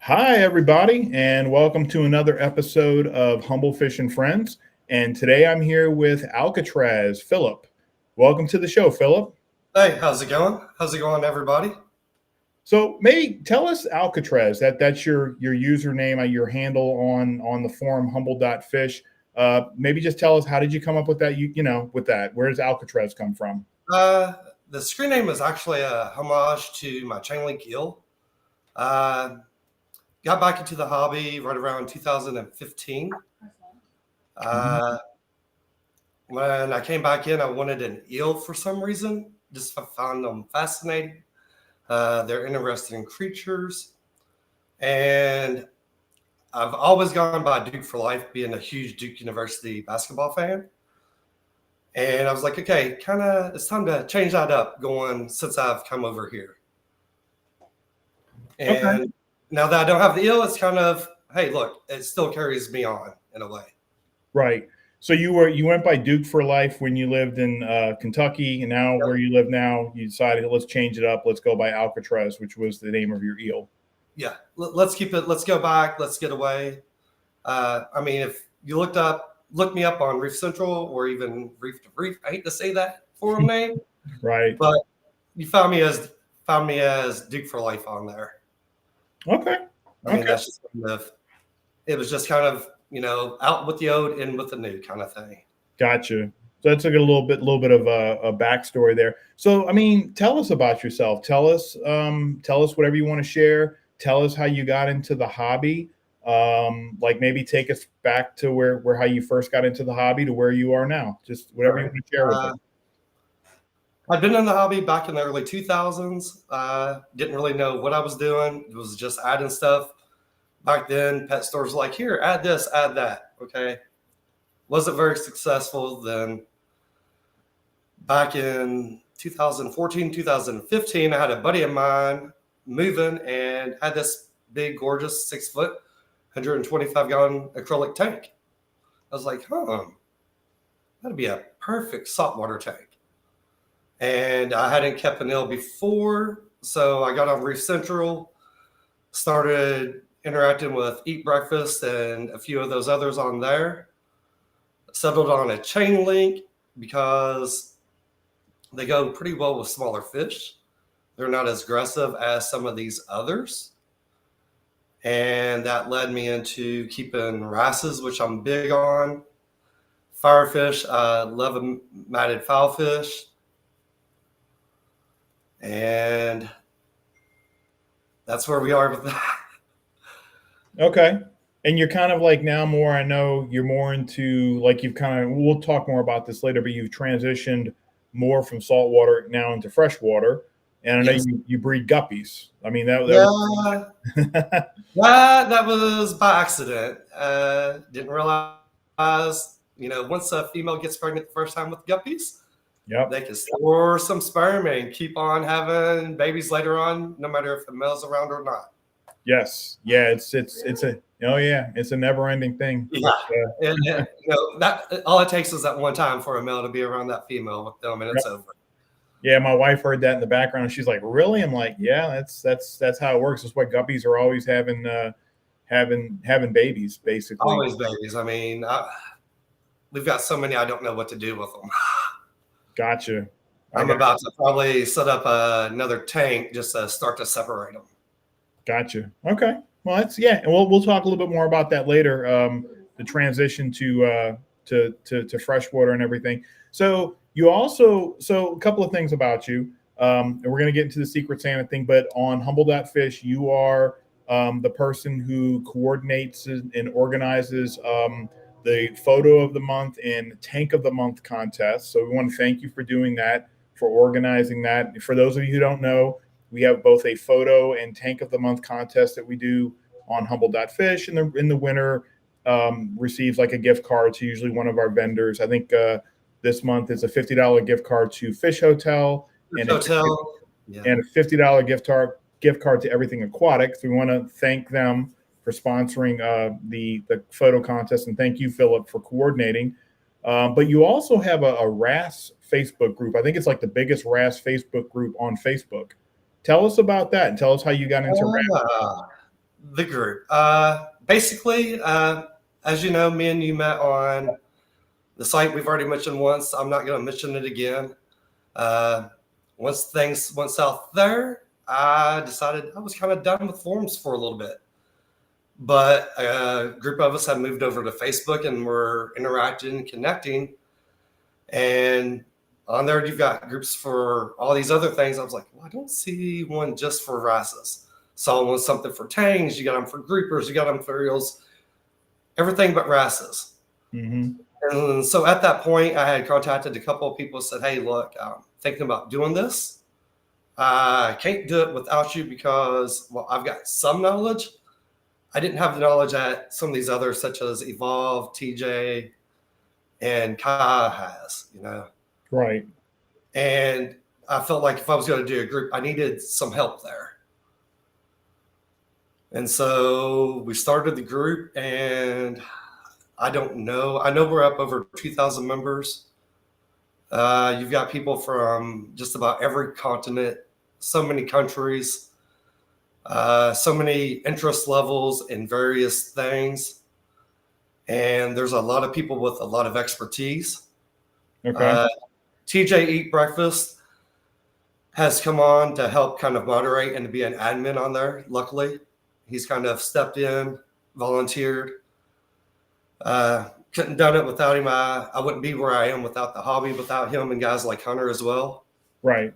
Hi, everybody, and welcome to another episode of Humblefish and Friends. And today I'm here with Alcatraz, Phillip. Welcome to the show, Phillip. Hey, how's it going? How's it going, everybody? So maybe tell us Alcatraz. That's your username, your handle on the forum Humble.fish. Maybe just tell us, how did you come up with that? With that, where does Alcatraz come from? Uh, the screen name is actually a homage to my chain link eel. Uh, got back into the hobby right around 2015. Uh, when I came back in, I wanted an eel for some reason. Just found them fascinating. They're interesting creatures. And I've always gone by Duke for life, being a huge Duke University basketball fan. And I was like, okay, it's time to change that up going since I've come over here. Okay. And now that I don't have the eel, it's kind of, hey, look, it still carries me on in a way. Right. So you went by Duke for life when you lived in Kentucky, and now where you live now, you decided, let's change it up. Let's go by Alcatraz, which was the name of your eel. Yeah, let's keep it. Let's go back. Let's get away. If you look me up on Reef Central or even Reef to Reef. I hate to say that forum name, Right. but you found me as Duke for life on there. Okay. That's just it was just kind of, out with the old, in with the new kind of thing. Gotcha. So that's like a little bit of a backstory there. So, tell us about yourself. Tell us whatever you want to share. Tell us how you got into the hobby. Like maybe take us back to where how you first got into the hobby to where you are now. Just whatever you want to share with us. I'd been in the hobby back in the early 2000s. Didn't really know what I was doing. It was just adding stuff. Back then, pet stores were like, here, add this, add that. Okay. Wasn't very successful. Then back in 2014, 2015, I had a buddy of mine moving and had this big, gorgeous 6-foot, 125-gallon acrylic tank. I was like, that'd be a perfect saltwater tank. And I hadn't kept an eel before, so I got on Reef Central, started interacting with Eat Breakfast and a few of those others on there. Settled on a chain link because they go pretty well with smaller fish. They're not as aggressive as some of these others. And that led me into keeping wrasses, which I'm big on. Firefish, I love a matted foulfish. And that's where we are with that. Okay. And you're kind of like now more, I know you're more into, like, we'll talk more about this later, but you've transitioned more from saltwater now into freshwater. And I know you breed guppies. That was by accident. Didn't realize, once a female gets pregnant the first time with guppies, they can store some sperm and keep on having babies later on, no matter if the male's around or not. Yes. Yeah. It's a never ending thing. Yeah. That all it takes is that one time for a male to be around that female with them, and it's over. Yeah, my wife heard that in the background. She's like, "Really?" I'm like, "Yeah, that's how it works. That's why guppies are always having babies, basically. Always babies. We've got so many. I don't know what to do with them. Gotcha. I'm about to probably set up another tank just to start to separate them. Gotcha. Okay. Well, and we'll talk a little bit more about that later. The transition to freshwater and everything. So a couple of things about you. And we're going to get into the Secret Santa thing, but on Humble.fish, you are the person who coordinates and organizes the photo of the month and tank of the month contest. So we want to thank you for doing that, for organizing that. For those of you who don't know, we have both a photo and tank of the month contest that we do on Humble.fish, and in the winner receives like a gift card to usually one of our vendors. I think this month is a $50 gift card to Fish Hotel and a $50 gift card to Everything Aquatic. So we want to thank them for sponsoring the photo contest, and thank you, Phillip, for coordinating. But you also have a RAS Facebook group. I think it's like the biggest RAS Facebook group on Facebook. Tell us about that and tell us how you got into RAS. The group. Basically, as you know, me and you met on the site we've already mentioned once. I'm not going to mention it again. Once things went south there, I decided I was kind of done with forums for a little bit. But a group of us had moved over to Facebook and were interacting and connecting. And on there, you've got groups for all these other things. I was like, well, I don't see one just for wrasses. Saw one something for tangs. You got them for groupers. You got them for eels. Everything but wrasses. Mm-hmm. And so at that point, I had contacted a couple of people, said, hey, look, I'm thinking about doing this. I can't do it without you because, well, I've got some knowledge. I didn't have the knowledge that some of these others, such as Evolve, TJ, and Kai has, you know. Right. And I felt like if I was going to do a group, I needed some help there. And so we started the group, and I don't know. I know we're up over 2,000 members. You've got people from just about every continent, so many countries, so many interest levels in various things. And there's a lot of people with a lot of expertise. Okay. TJ Eat Breakfast has come on to help kind of moderate and to be an admin on there. Luckily, he's kind of stepped in, volunteered. Couldn't done it without him. I wouldn't be where I am without the hobby, without him and guys like Hunter as well. Right.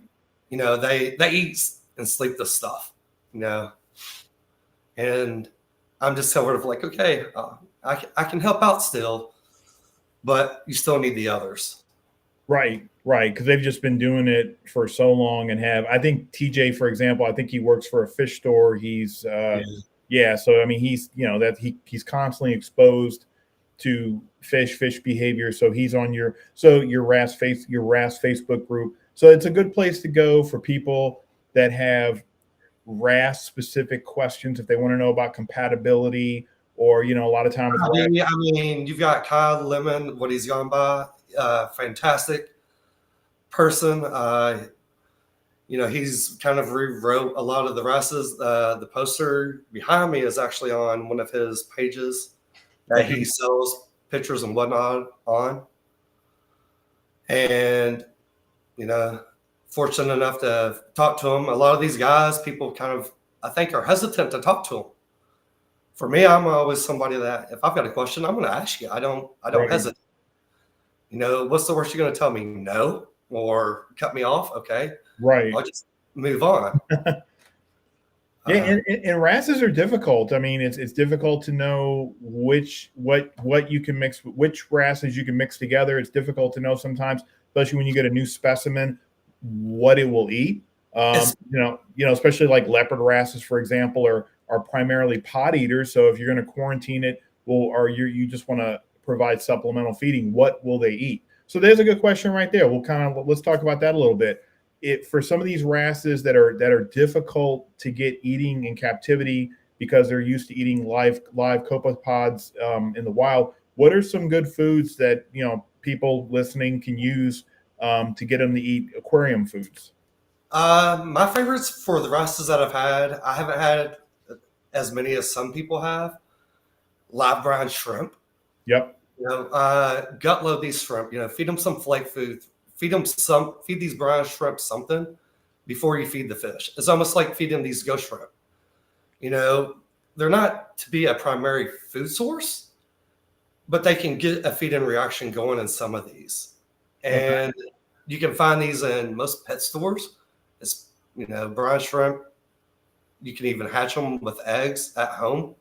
You know, they eat and sleep this stuff, you know. And I'm just sort of like, okay, I can help out still, but you still need the others. Right. Right. Because they've just been doing it for so long and have, I think TJ, for example, I think he works for a fish store. He's, yeah. So, I mean, he's, you know, that he's constantly exposed to fish behavior. So he's on your RAS Facebook group. So it's a good place to go for people that have RAS specific questions if they want to know about compatibility, or, you know, a lot of times. I mean, you've got Kyle Lemon, what he's gone by, fantastic person. You know, he's kind of rewrote a lot of the RASes. The poster behind me is actually on one of his pages that he sells pictures and whatnot on. And, you know, fortunate enough to talk to him. A lot of these guys, people kind of, I think, are hesitant to talk to him. For me, I'm always somebody that if I've got a question, I'm going to ask you. I don't hesitate. You know, what's the worst you're going to tell me? No, or cut me off? Okay. Right. I'll just move on. Yeah, and RASes are difficult. I mean, it's difficult to know what you can mix, which RASes you can mix together. It's difficult to know sometimes, especially when you get a new specimen, what it will eat. You know, especially like leopard RASes, for example, are primarily pot eaters. So if you're going to quarantine it, or you just want to provide supplemental feeding, what will they eat? So there's a good question right there. Let's talk about that a little bit. For some of these RASes that are difficult to get eating in captivity because they're used to eating live copepods in the wild, what are some good foods that, you know, people listening can use to get them to eat aquarium foods? My favorites for the RASes that I've had, I haven't had as many as some people have. Live brine shrimp. Yep. You know, gut load these shrimp. You know, feed them some flake food. Feed these brine shrimp something before you feed the fish. It's almost like feeding these ghost shrimp. You know, they're not to be a primary food source, but they can get a feed-in reaction going in some of these. And you can find these in most pet stores. It's, you know, brine shrimp. You can even hatch them with eggs at home.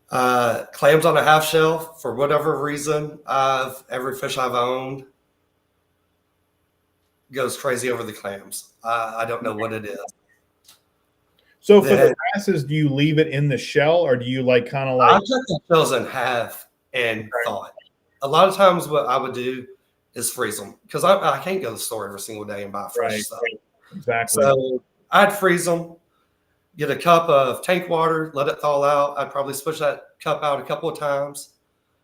Clams on a half shell, for whatever reason, every fish I've owned goes crazy over the clams. I don't know what it is. So for the RASes, do you leave it in the shell, or do you like kind of like? I cut the shells in half and thawed. A lot of times, what I would do is freeze them because I can't go to the store every single day and buy fresh stuff. Exactly. So I'd freeze them, get a cup of tank water, let it thaw out. I'd probably switch that cup out a couple of times,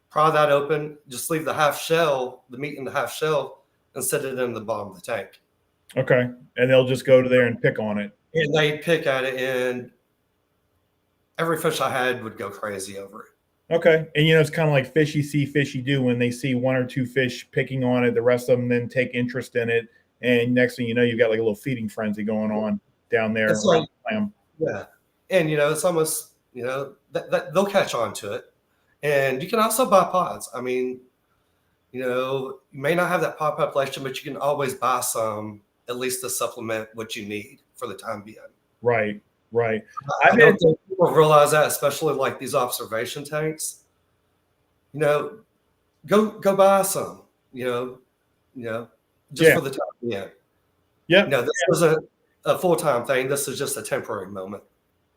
pry that open, just leave the half shell, the meat in the half shell, and set it in the bottom of the tank. Okay. And they'll just go to there and pick on it. And they pick at it. And every fish I had would go crazy over it. Okay. And it's kind of like fishy see, fishy do. When they see one or two fish picking on it, the rest of them then take interest in it. And next thing you know, you've got like a little feeding frenzy going on down there It's like, around the clam. yeah. And, it's almost, that they'll catch on to it. And you can also buy pods. I mean, you may not have that pod population, but you can always buy some, at least to supplement what you need for the time being. Right, right. I don't think people realize that, especially like these observation tanks. Go buy some, just for the time being. Yeah. This isn't a full-time thing. This is just a temporary moment.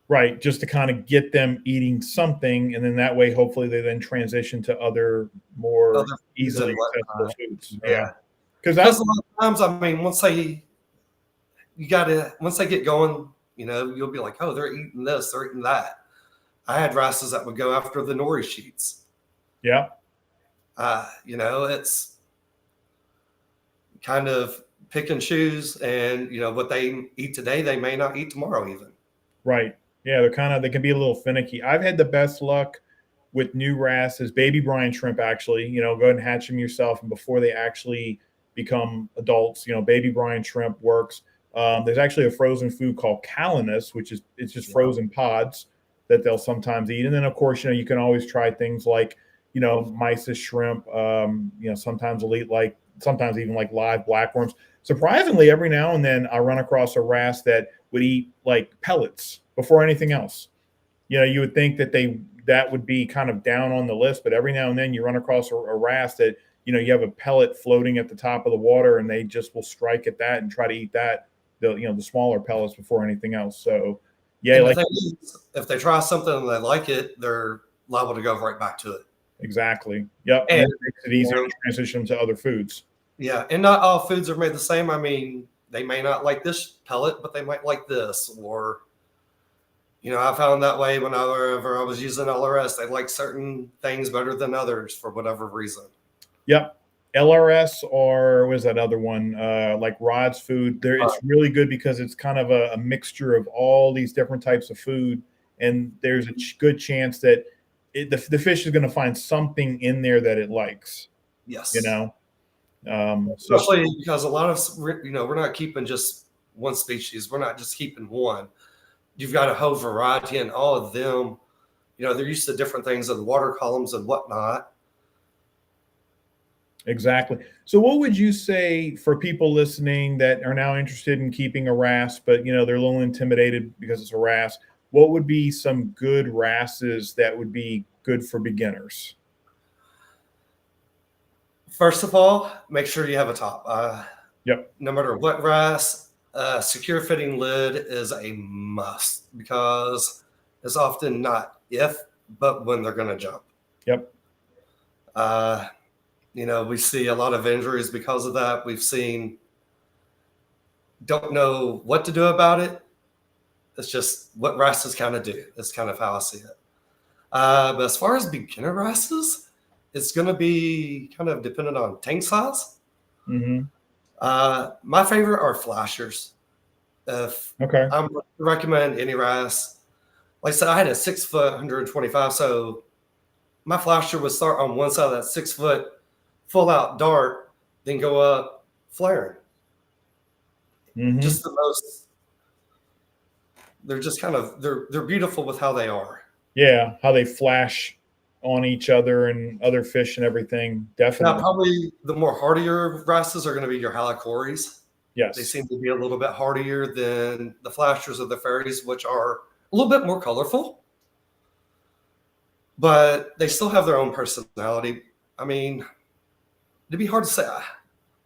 Right. Just to kind of get them eating something. And then that way, hopefully they then transition to other more easily accessible foods. Yeah. Because a lot of times, I mean, once they get going, you'll be like, oh, they're eating this, they're eating that. I had wrasses that would go after the nori sheets. Yeah. It's kind of pick and choose, and what they eat today, they may not eat tomorrow even. Right. Yeah, they can be a little finicky. I've had the best luck with new wrasses, baby brine shrimp actually. Go ahead and hatch them yourself, and before they actually become adults, baby brine shrimp works. There's actually a frozen food called calanus, which is it's just frozen pods that they'll sometimes eat. And then of course, you can always try things like, mysis shrimp. Sometimes they'll eat sometimes even like live blackworms. Surprisingly, every now and then I run across a wrasse that would eat like pellets before anything else. You would think that would be kind of down on the list, but every now and then you run across a wrasse that, you have a pellet floating at the top of the water and they just will strike at that and try to eat that, the smaller pellets before anything else. So yeah, like if they try something and they like it, they're liable to go right back to it. Exactly. Yep. And it makes it easier to transition to other foods. Yeah. And not all foods are made the same. I mean, they may not like this pellet, but they might like this. Or, I found that way whenever I was using LRS, they like certain things better than others for whatever reason. Yep. LRS, or was that other one? Like Rod's food. It's really good because it's kind of a mixture of all these different types of food. And there's a good chance that the fish is going to find something in there that it likes. Yes. Especially because a lot of, we're not keeping just one species. We're not just keeping one. You've got a whole variety, and all of them, they're used to different things in the water columns and whatnot. Exactly. So what would you say for people listening that are now interested in keeping a wrasse, but they're a little intimidated because it's a wrasse? What would be some good wrasses that would be good for beginners? First of all, make sure you have a top. Yep. No matter what wrasse, secure fitting lid is a must because it's often not if, but when they're going to jump. Yep. We see a lot of injuries because of that. We've seen don't know what to do about it. It's just what wrasses kind of do. It's kind of how I see it. But as far as beginner wrasses, it's going to be kind of dependent on tank size. Mm-hmm. My favorite are flashers. Okay. I would recommend any wrasse. Like I said, I had a 6 foot, 125. So my flasher would start on one side of that 6 foot full out dart, then go up flaring. Mm-hmm. Just the most. They're just kind of they're beautiful with how they are. Yeah, how they flash on each other and other fish and everything. Definitely. Now, probably the more hardier wrasses are going to be your halicories. Yes. They seem to be a little bit hardier than the flashers or the fairies, which are a little bit more colorful. But they still have their own personality. I mean, it'd be hard to say.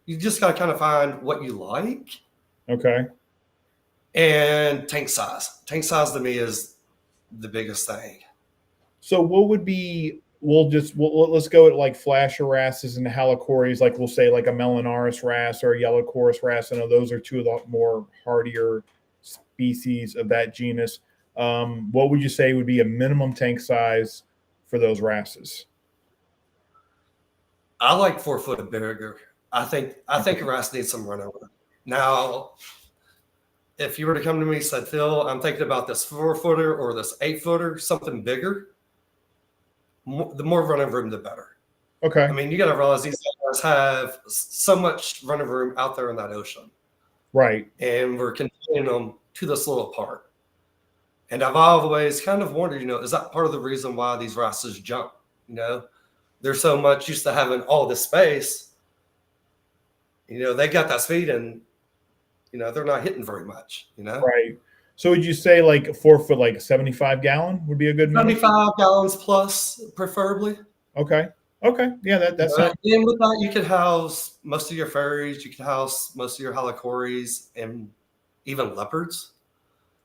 You just got to kind of find what you like. Okay. And tank size. Tank size to me is the biggest thing. So what would be, let's go at like flasher wrasses and halicories, like we'll say like a Melanaris wrasse or a yellow chorus wrasse. I know those are two of the more hardier species of that genus. What would you say would be a minimum tank size for those wrasses? I like 4 foot and bigger. I think a wrasse needs some run over. Now, if you were to come to me and said, Phil, I'm thinking about this 4-footer or this 8-footer, something bigger, the more running room, the better. Okay. I mean, you got to realize these guys have so much running room out there in that ocean. Right. And we're confining them to this little part. And I've always kind of wondered, is that part of the reason why these wrasses jump? They're so much used to having all this space. They got that speed and, they're not hitting very much, Right. So would you say like a 4-foot, like a 75-gallon would be a good minimum? 75 gallons plus, preferably. Okay. Okay. Yeah, that sounds. And with that, you could house most of your fairies. You could house most of your halicories and even leopards.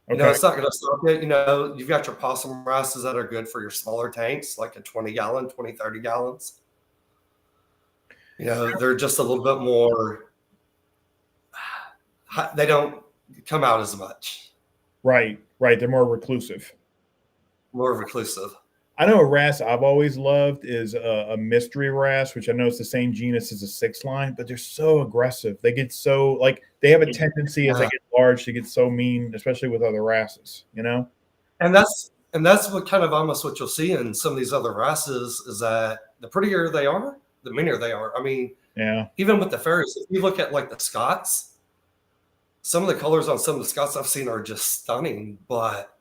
Okay. It's not going to stop it. You've got your possum wrasses that are good for your smaller tanks, like a 20-gallon, 20, 30 gallons. They're just a little bit more, they don't come out as much. Right. Right. They're more reclusive. More reclusive. I know a wrasse I've always loved is a mystery wrasse, which I know it's the same genus as a 6-line, but they're so aggressive. They get so they have a tendency as they get large to get so mean, especially with other wrasses, And that's what kind of almost what you'll see in some of these other wrasses is that the prettier they are, the meaner they are. I mean, yeah. Even with the fairies, if you look at like the Scots, some of the colors on some of the Scots I've seen are just stunning, but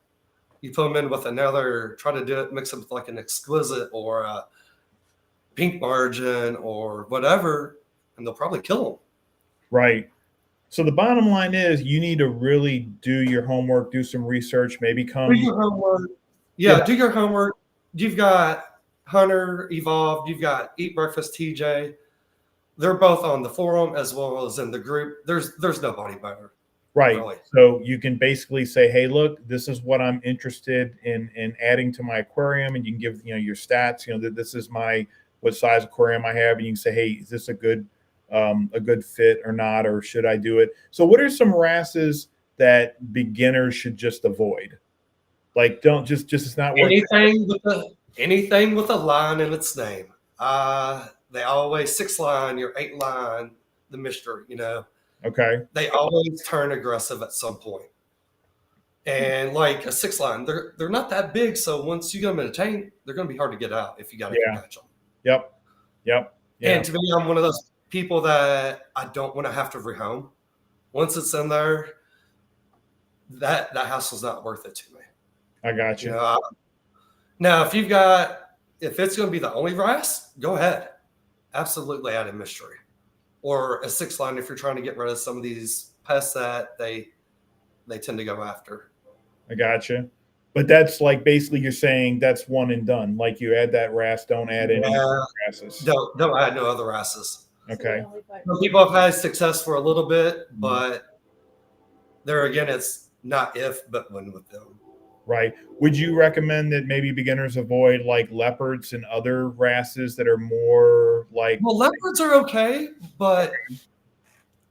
you put them in with another, try to do it, mix them with like an exquisite or a pink margin or whatever, and they'll probably kill them. Right. So the bottom line is you need to really do your homework, do some research, maybe come. Do your homework. Yeah, do your homework. You've got Hunter, Evolved, you've got Eat Breakfast, TJ. They're both on the forum as well as in the group. There's nobody better. Right. Really. So you can basically say, hey, look, this is what I'm interested in adding to my aquarium. And you can give, your stats, this is what size aquarium I have. And you can say, hey, is this a good fit or not? Or should I do it? So what are some wrasses that beginners should just avoid? Like, don't just it's not working. Anything with a line in its name. They always 6-line, your 8-line, the mystery, Okay. They always turn aggressive at some point. And like a 6-line, they're not that big. So once you get them in a tank, they're going to be hard to get out if you got to catch them. Yep. Yeah. And to me, I'm one of those people that I don't want to have to rehome. Once it's in there, that hassle's not worth it to me. I got you. Now, if it's going to be the only wrasse, go ahead. Absolutely add a mystery. Or a 6-line if you're trying to get rid of some of these pests that they tend to go after. I got you. But that's like basically you're saying that's one and done. Like you add that wrasse, don't add any other wrasses. Don't add no other wrasses. Okay. Some people have had success for a little bit, but there again, it's not if, but when with them. Right. Would you recommend that maybe beginners avoid like leopards and other wrasses that are more like? Well, leopards are okay, but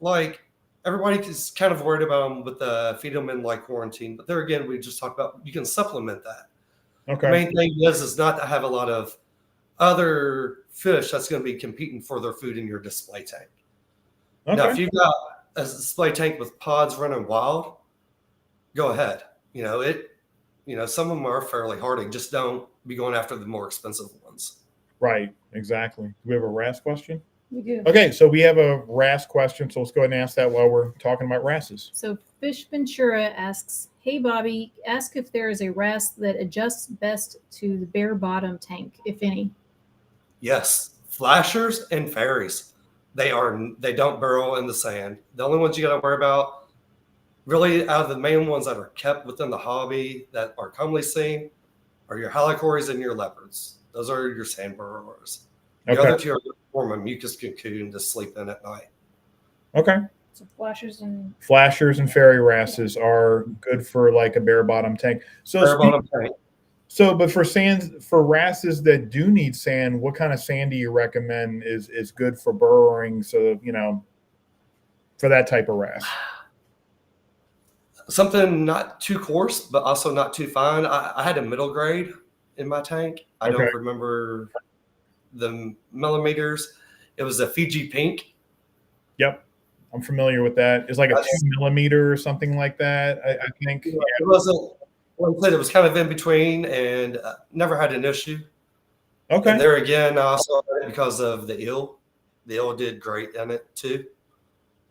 like everybody is kind of worried about them with the feed them in like quarantine. But there again, we just talked about you can supplement that. Okay. The main thing is not to have a lot of other fish that's going to be competing for their food in your display tank. Okay. Now, if you've got a display tank with pods running wild, go ahead. Some of them are fairly hardy. Just don't be going after the more expensive ones. Right. Exactly. Do we have a wrasse question? We do. Okay, so we have a wrasse question. So let's go ahead and ask that while we're talking about wrasses. So Fish Ventura asks, hey, Bobby, ask if there is a wrasse that adjusts best to the bare bottom tank, if any. Yes. Flashers and fairies. They don't burrow in the sand. The only ones you got to worry about, really, out of the main ones that are kept within the hobby that are commonly seen, are your halicories and your leopards. Those are your sand burrowers. The other two are form a mucus cocoon to sleep in at night. Okay. So flashers and fairy wrasses are good for like a bare bottom tank. So bare bottom tank. So, but for wrasses that do need sand, what kind of sand do you recommend is good for burrowing? So, for that type of wrasse. Something not too coarse, but also not too fine. I had a middle grade in my tank. I don't remember the millimeters. It was a Fiji pink. Yep. I'm familiar with that. It's like a 2 millimeter or something like that. I think. It wasn't. Like I said, it was kind of in between, and never had an issue. Okay. And there again, I also had it because of the eel. The eel did great in it too.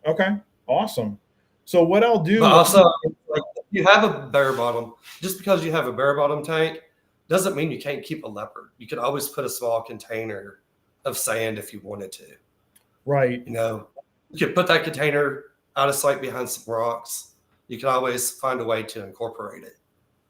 Okay. Awesome. So what I'll do, but also, like, if you have a bare bottom, just because you have a bare bottom tank doesn't mean you can't keep a leopard. You could always put a small container of sand if you wanted to. right. You know, you could put that container out of sight behind some rocks. You can always find a way to incorporate it.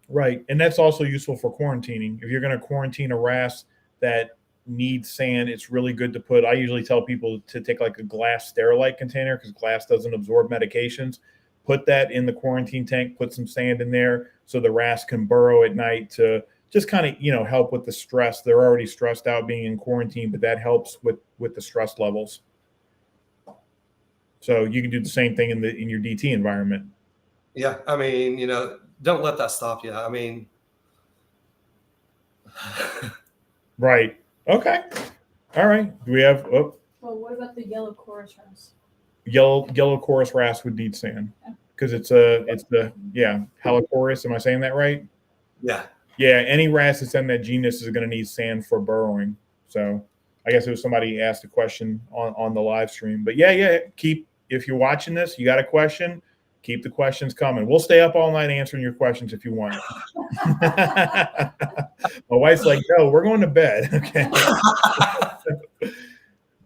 Right. And that's also useful for quarantining. If you're going to quarantine a wrasse that needs sand, it's really good to put. I usually tell people to take like a glass Sterilite container because glass doesn't absorb medications. Put that in the quarantine tank, put some sand in there so the wrasse can burrow at night to just kind of, you know, help with the stress. They're already stressed out being in quarantine, but that helps with the stress levels. So you can do the same thing in your DT environment. Yeah, I mean, you know, don't let that stop you. I mean, right. Okay. All right. Do we have? Oh, Well, what about the yellow chorus wrasse? yellow chorus wrasse would need sand because it's the Halichorus. Am I saying that right? Yeah. Yeah. Any wrasse that's in that genus is going to need sand for burrowing. So I guess it was somebody asked a question on the live stream. But yeah. If you're watching this, you got a question, keep the questions coming. We'll stay up all night answering your questions if you want. My wife's like, no, we're going to bed. Okay.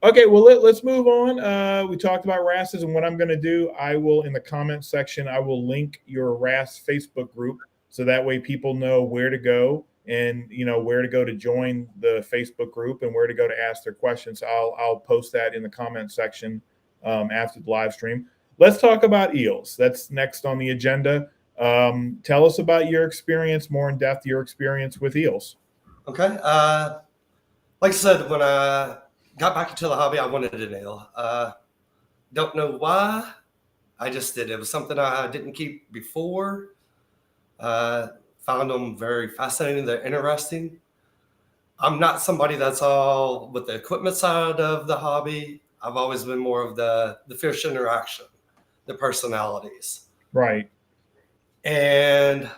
Okay, well, let's move on. We talked about wrasses, and what I'm going to do, I will, in the comments section, I will link your wrasse Facebook group, so that way people know where to go and, you know, where to go to join the Facebook group and where to go to ask their questions. I'll post that in the comments section after the live stream. Let's talk about eels. That's next on the agenda. Tell us about your experience, more in depth, your experience with eels. Okay. Like I said, when I got back into the hobby, I wanted an eel. Don't know why. I just did. It was something I didn't keep before. Found them very fascinating. They're interesting. I'm not somebody that's all with the equipment side of the hobby. I've always been more of the fish interaction, the personalities. Right. And,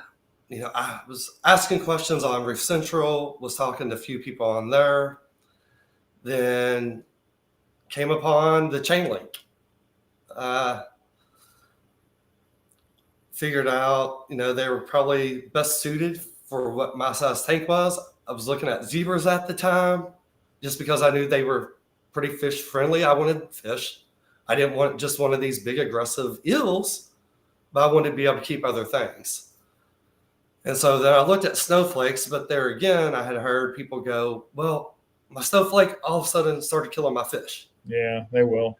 you know, I was asking questions on Reef Central, was talking to a few people on there, then came upon the chain link. Figured out, you know, they were probably best suited for what my size tank was. I was looking at zebras at the time just because I knew they were pretty fish friendly. I wanted fish. I didn't want just one of these big aggressive eels, but I wanted to be able to keep other things. And so then I looked at snowflakes, but there again, I had heard people go, well, my snowflake all of a sudden started killing my fish. Yeah, they will.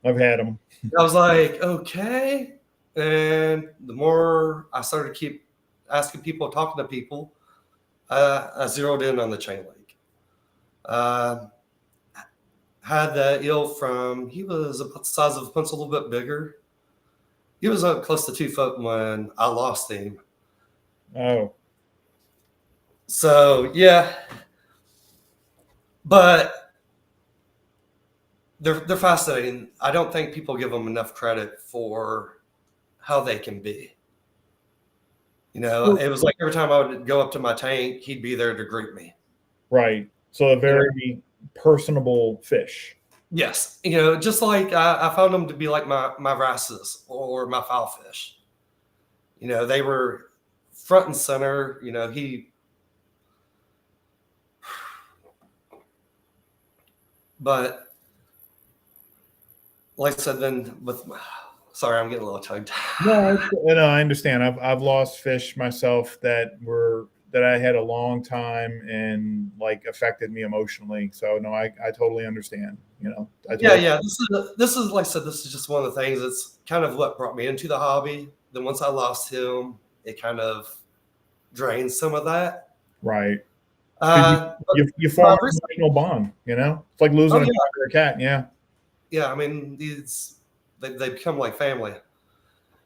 I've had them. I was like, okay. And the more I started to keep asking people, talking to people, I zeroed in on the chain link. Had the eel he was about the size of a pencil, a little bit bigger. He was close to 2 foot when I lost him. Oh. So, yeah. But they're fascinating. I don't think people give them enough credit for how they can be. You know, it was like every time I would go up to my tank, he'd be there to greet me. Right. So a very personable fish. Yes. You know, just like I found them to be like my wrasses or my foulfish. You know, they were front and center. You know, but like I said, then sorry, I'm getting a little tongue tied. No, I understand. I've lost fish myself that I had a long time and like affected me emotionally. So no, I totally understand. You know. Yeah. This is like I said. This is just one of the things that's kind of what brought me into the hobby. Then once I lost him, it kind of drained some of that. Right. You form an emotional bond. You know, it's like losing a dog or a cat. Yeah. Yeah, I mean they become like family.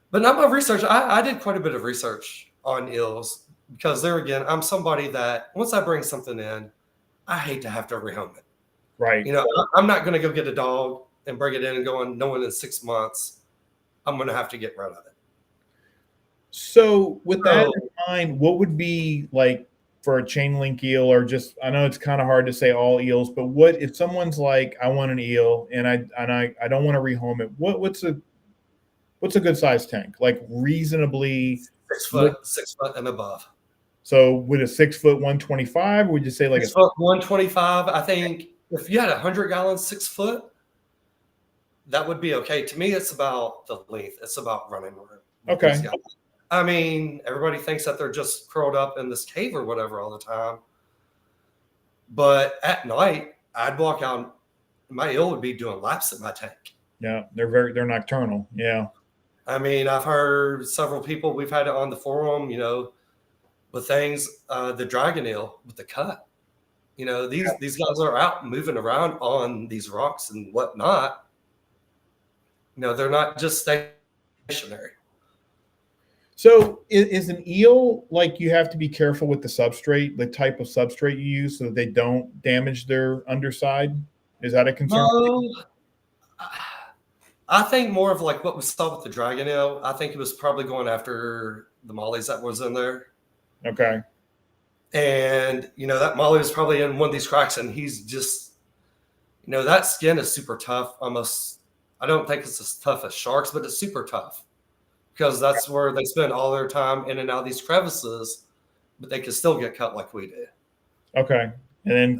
But not my research. I did quite a bit of research on eels because there again, I'm somebody that once I bring something in, I hate to have to rehome it. Right. You know, I'm not going to go get a dog and bring it in and going, knowing in 6 months, I'm going to have to get rid of it. So with that in mind, what would be like for a chain link eel, or just, I know it's kind of hard to say all eels, but what if someone's like, I want an eel and I don't want to rehome it. What's a good size tank? Like reasonably 6 foot, 6 foot and above. So with a 6 foot 125, would you say like 6 foot 125? I think if you had 100 gallons, 6 foot, that would be okay. To me, it's about the length. It's about running room. Okay. I mean, everybody thinks that they're just curled up in this cave or whatever all the time. But at night, I'd walk out. My eel would be doing laps at my tank. Yeah, they're nocturnal. Yeah. I mean, I've heard several people, we've had it on the forum, with things, the dragon eel with the cut. These guys are out moving around on these rocks and whatnot. They're not just stationary. So is an eel, like, you have to be careful with the substrate, the type of substrate you use, so that they don't damage their underside? Is that a concern? I think more of like what we saw with the dragon eel. I think it was probably going after the mollies that was in there. Okay. And, that molly was probably in one of these cracks, and he's just, that skin is super tough. Almost, I don't think it's as tough as sharks, but it's super tough because that's where they spend all their time in and out of these crevices, but they can still get cut like we do. Okay. And then,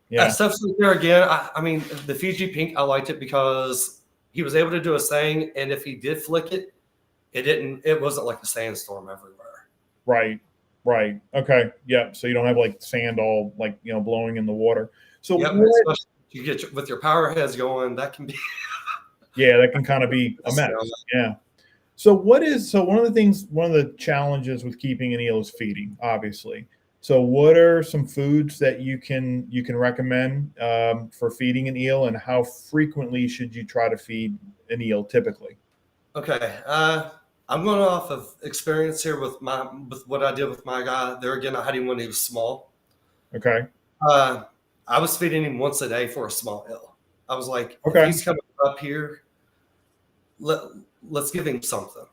yeah. Substitute there again. I mean, the Fiji pink, I liked it because he was able to do his thing, and if he did flick it, it wasn't like a sandstorm everywhere. Right. Okay. Yeah. So you don't have like sand all like, blowing in the water. So you get with your power heads going, that can be. Yeah, that can kind of be a mess. Yeah. So one of the challenges with keeping an eel is feeding, obviously. So what are some foods that you can recommend for feeding an eel, and how frequently should you try to feed an eel typically? Okay. I'm going off of experience here with what I did with my guy. There again, I had him when he was small. Okay. I was feeding him once a day for a small eel. I was like, okay, if he's coming up here, let's give him something.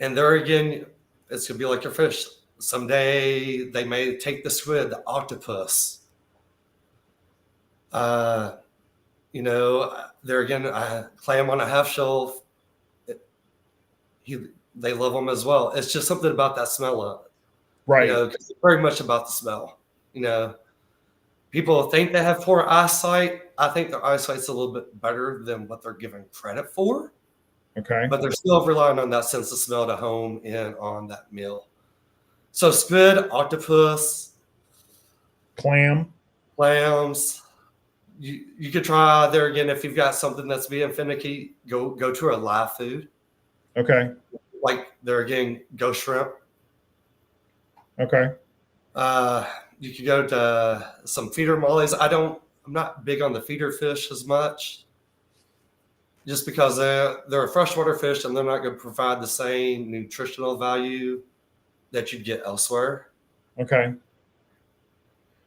And there again, it's going to be like your fish. Someday they may take the squid, the octopus. There again, I clam on a half shell. They love them as well. It's just something about that smell of it. Right. It's very much about the smell. People think they have poor eyesight. I think their eyesight's a little bit better than what they're given credit for. Okay. But they're still relying on that sense of smell to home in on that meal. So squid, octopus, clams. You could try there again if you've got something that's being finicky. Go to a live food. Okay. Like there again, go shrimp. Okay. You could go to some feeder mollies. I'm not big on the feeder fish as much, just because they're a freshwater fish and they're not going to provide the same nutritional value that you'd get elsewhere. Okay.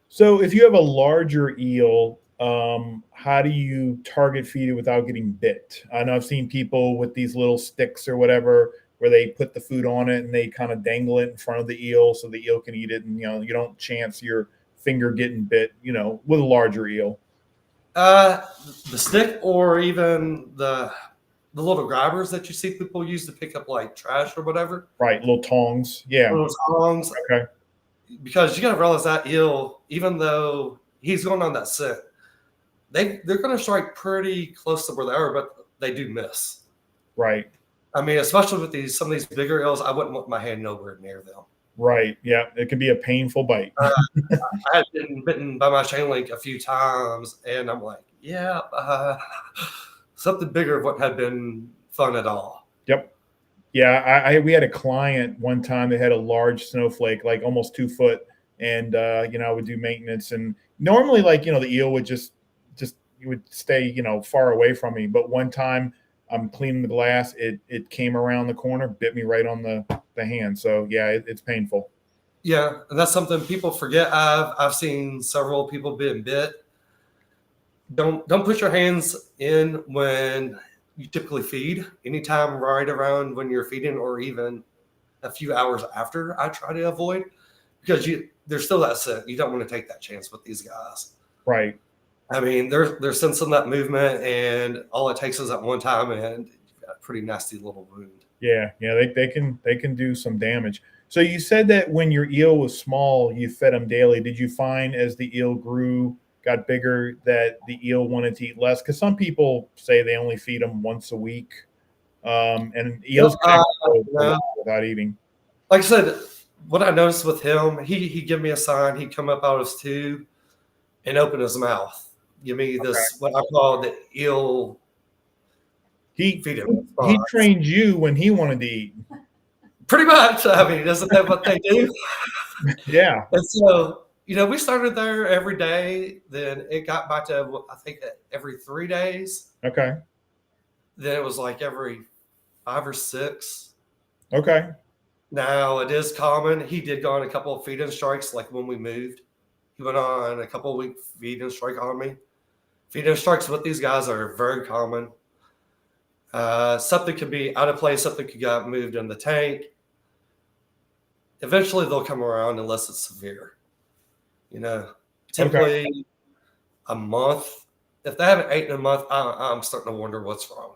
So if you have a larger eel, how do you target feed it without getting bit? I know I've seen people with these little sticks or whatever, where they put the food on it and they kind of dangle it in front of the eel so the eel can eat it. And, you don't chance your finger getting bit, with a larger eel. The stick, or even the little grabbers that you see people use to pick up like trash or whatever. Right. Little tongs. Yeah. Little tongs. Okay. Because you got to realize that eel, even though he's going on that scent, they're going to strike pretty close to where they are, but they do miss. Right. I mean, especially with some of these bigger eels, I wouldn't want my hand nowhere near them. Right. Yeah. It can be a painful bite. I had been bitten by my chain link a few times, and I'm like, yeah, something bigger wouldn't have been fun at all. Yep. Yeah. We had a client one time that had a large snowflake, like almost 2 foot. And, I would do maintenance, and normally the eel would just you would stay, far away from me. But one time I'm cleaning the glass, it came around the corner, bit me right on the hand. So yeah, it's painful. Yeah. And that's something people forget. I've seen several people being bit. don't put your hands in when you typically feed. Anytime right around when you're feeding, or even a few hours after, I try to avoid, because there's still that scent. You don't want to take that chance with these guys. Right. I mean, they're sensing that movement, and all it takes is that one time, and you've got a pretty nasty little wound. Yeah, they can do some damage. So you said that when your eel was small, you fed them daily. Did you find as the eel grew, got bigger, that the eel wanted to eat less? Because some people say they only feed them once a week, and eels can actually go a No. while without eating. Like I said, what I noticed with him, he'd give me a sign. He'd come up out of his tube and open his mouth. Give me this, what I call the eel He feeding he response. trained you when he wanted to eat. Pretty much. I mean, isn't that what they do? Yeah. And so, we started there every day. Then it got back to, I think, every 3 days. Okay. Then it was like every 5 or 6. Okay. Now it is common. He did go on a couple of feed-in strikes, like when we moved. He went on a couple of week feed-in strike on me. Feed-in strikes with these guys are very common. Something could be out of place. Something could get moved in the tank. Eventually, they'll come around unless it's severe. Typically a month. If they haven't eaten in a month, I'm starting to wonder what's wrong.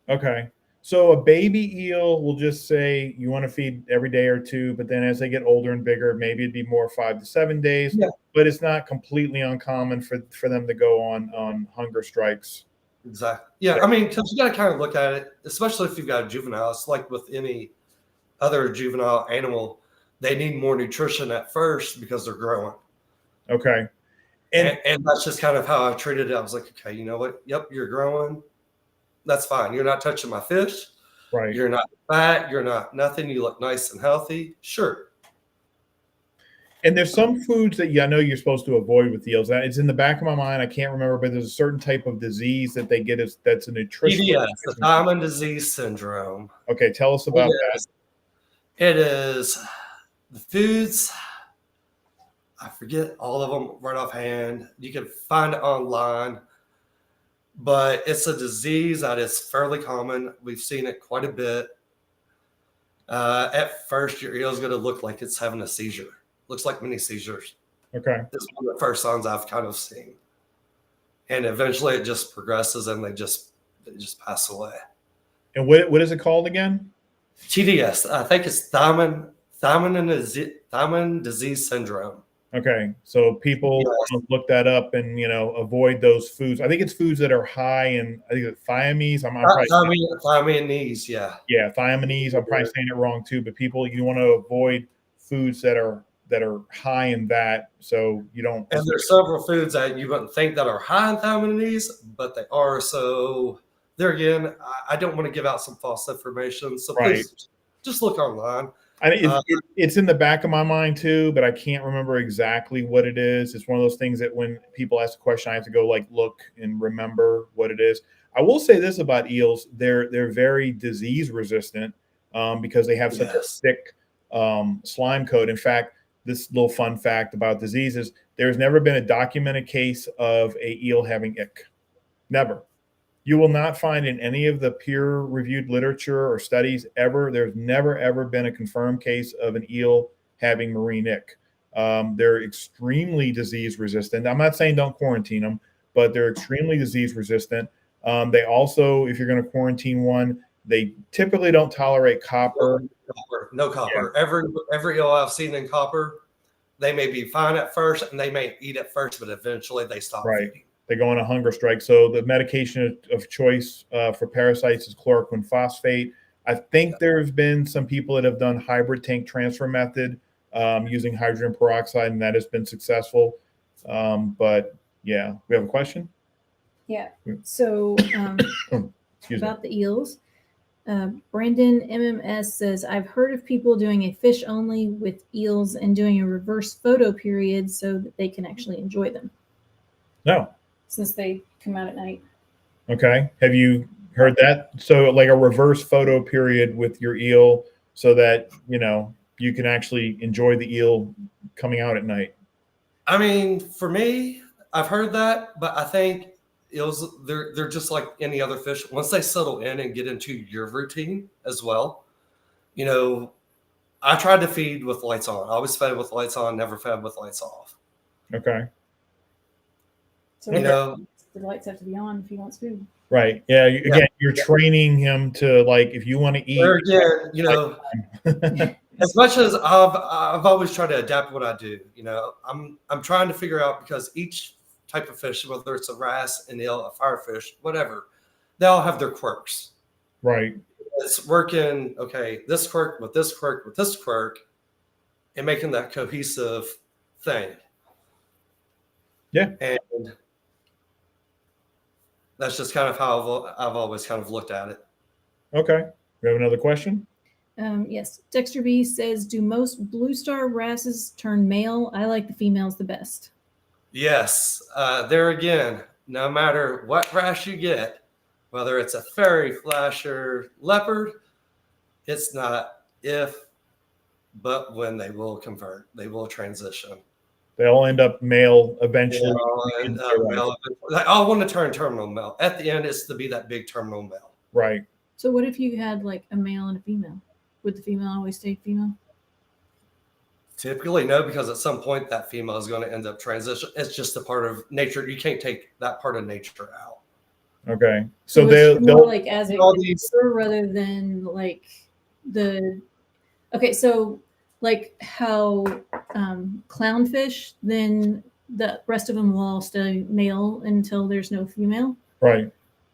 Okay. So a baby eel will just say you want to feed every day or 2, but then as they get older and bigger, maybe it'd be more 5 to 7 days. Yeah. But it's not completely uncommon for them to go on hunger strikes. Exactly. Yeah. I mean, because you got to kind of look at it, especially if you've got a juvenile. It's like with any other juvenile animal, they need more nutrition at first because they're growing. Okay. And that's just kind of how I treated it. I was like, okay, you know what? Yep, you're growing. That's fine. You're not touching my fish. Right. You're not fat. You're not nothing. You look nice and healthy. Sure. And there's some foods that I know you're supposed to avoid with eels. It's in the back of my mind. I can't remember, but there's a certain type of disease that they get that's a nutritional. TDS, the Diamond Disease Syndrome. Okay, tell us about that. It is the foods. I forget all of them right offhand. You can find it online, but it's a disease that is fairly common. We've seen it quite a bit. At first, your eel is going to look like it's having a seizure. Looks like mini seizures. Okay. It's one of the first signs I've kind of seen, and eventually it just progresses and they just pass away. And what is it called again? TDS. I think it's Diamond Disease Syndrome. Okay, so people look that up and avoid those foods. I think it's foods that are high in, I think it's thiamines. Thiamines, yeah. Yeah, thiamines. I'm probably saying it wrong too, but you want to avoid foods that are high in that, so you don't. And there's several foods that you wouldn't think that are high in thiamines, but they are. So there again, I don't want to give out some false information. So please just look online. It's in the back of my mind too, but I can't remember exactly what it is. It's one of those things that when people ask a question, I have to go look and remember what it is. I will say this about eels: they're very disease resistant because they have such a thick slime coat. In fact, this little fun fact about diseases: there's never been a documented case of a eel having ick. Never. You will not find in any of the peer-reviewed literature or studies ever, there's never, ever been a confirmed case of an eel having marine ick. They're extremely disease resistant. I'm not saying don't quarantine them, but they're extremely disease resistant. They also, if you're going to quarantine one, they typically don't tolerate copper. No copper. Yeah. Every eel I've seen in copper, they may be fine at first and they may eat at first, but eventually they stop feeding. They go on a hunger strike. So the medication of choice for parasites is chloroquine phosphate. I think there's been some people that have done hybrid tank transfer method using hydrogen peroxide, and that has been successful. But yeah, we have a question? Yeah. So about the eels, Brandon MMS says, I've heard of people doing a fish only with eels and doing a reverse photo period so that they can actually enjoy them. No. Since they come out at night. Okay. Have you heard that? So like a reverse photo period with your eel so that, you can actually enjoy the eel coming out at night. I mean, for me, I've heard that, but I think eels, they're just like any other fish. Once they settle in and get into your routine as well, you know, I tried to feed with lights on. I always fed with lights on, never fed with lights off. Okay. So You know, the lights have to be on if he wants food. Right. Yeah. Again, you're training him to, like, if you want to eat. there again, you know, as much as I've always tried to adapt what I do, you know, I'm trying to figure out, because each type of fish, whether it's a wrasse, an eel, a firefish, whatever, they all have their quirks. Right. It's working, okay, this quirk with this quirk with this quirk, and making that cohesive thing. Yeah. And that's just kind of how I've always kind of looked at it. Okay. We have another question? Yes. Dexter B says, do most blue star wrasses turn male? I like the females the best. Yes. There again, no matter what wrasse you get, whether it's a fairy, flasher, leopard, it's not if, but when they will convert, they will transition. They all end up male eventually. They all want to turn terminal male. At the end, it's to be that big terminal male. Right. So what if you had like a male and a female? Would the female always stay female? Typically, no, because at some point that female is going to end up transition. It's just a part of nature. You can't take that part of nature out. Okay. So it's more they'll like as a all these, rather than like the. Okay, so like how clownfish, then the rest of them will all stay male until there's no female. right.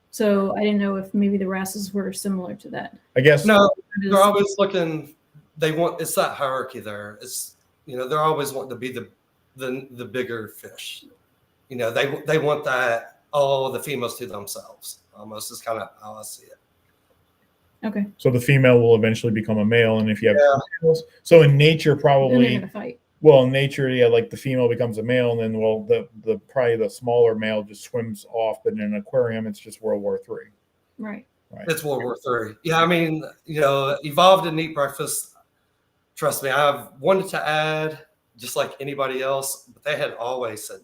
So I didn't know if maybe the wrasses were similar to that. I guess. no, they're always looking. They want, it's that hierarchy there. It's, you know, they're always wanting to be the bigger fish. You know, they want that, all the females to themselves. Almost is kind of how I see it. Okay. So the female will eventually become a male, and if you have females, so in nature Then they're probably. gonna fight. Well, in nature, yeah, like the female becomes a male, and then the probably the smaller male just swims off. But in an aquarium, it's just World War III. Right. Right. It's World War III. Yeah, I mean, you know, evolved and eat breakfast. Trust me, I've wanted to add just like anybody else, but they had always said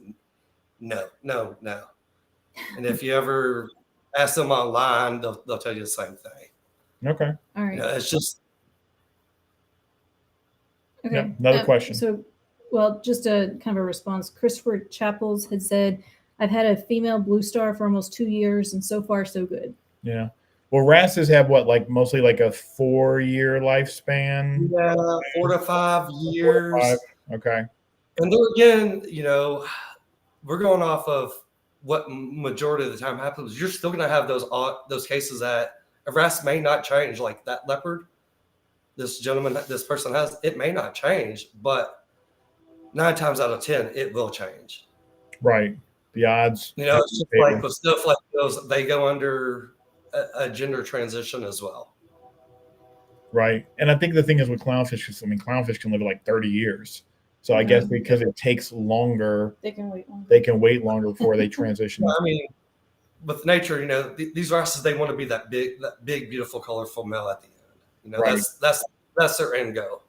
no, no, no. And if you ever ask them online, they'll tell you the same thing. Okay. All right. You know, it's just. Okay. Yeah, another question. So, well, just a kind of a response. Christopher Chapples had said, I've had a female blue star for almost 2 years, and so far, so good. Yeah. Well, wrasses have what, like mostly like a 4-year lifespan? Yeah, 4 to 5 years. 4 to 5. Okay. And there again, you know, we're going off of what majority of the time happens. You're still going to have those cases that a wrasse may not change, like that leopard. This person has, it may not change, but 9 times out of 10, it will change. Right. The odds. You know, it's just like with stuff like those, they go under a gender transition as well. Right. And I think the thing is with clownfish, because I mean, clownfish can live like 30 years. So I guess because it takes longer, They can wait longer. they can wait longer before they transition. I mean, with nature, you know, these wrasses, they want to be that big, beautiful, colorful male at the end. You know, Right. that's their end goal.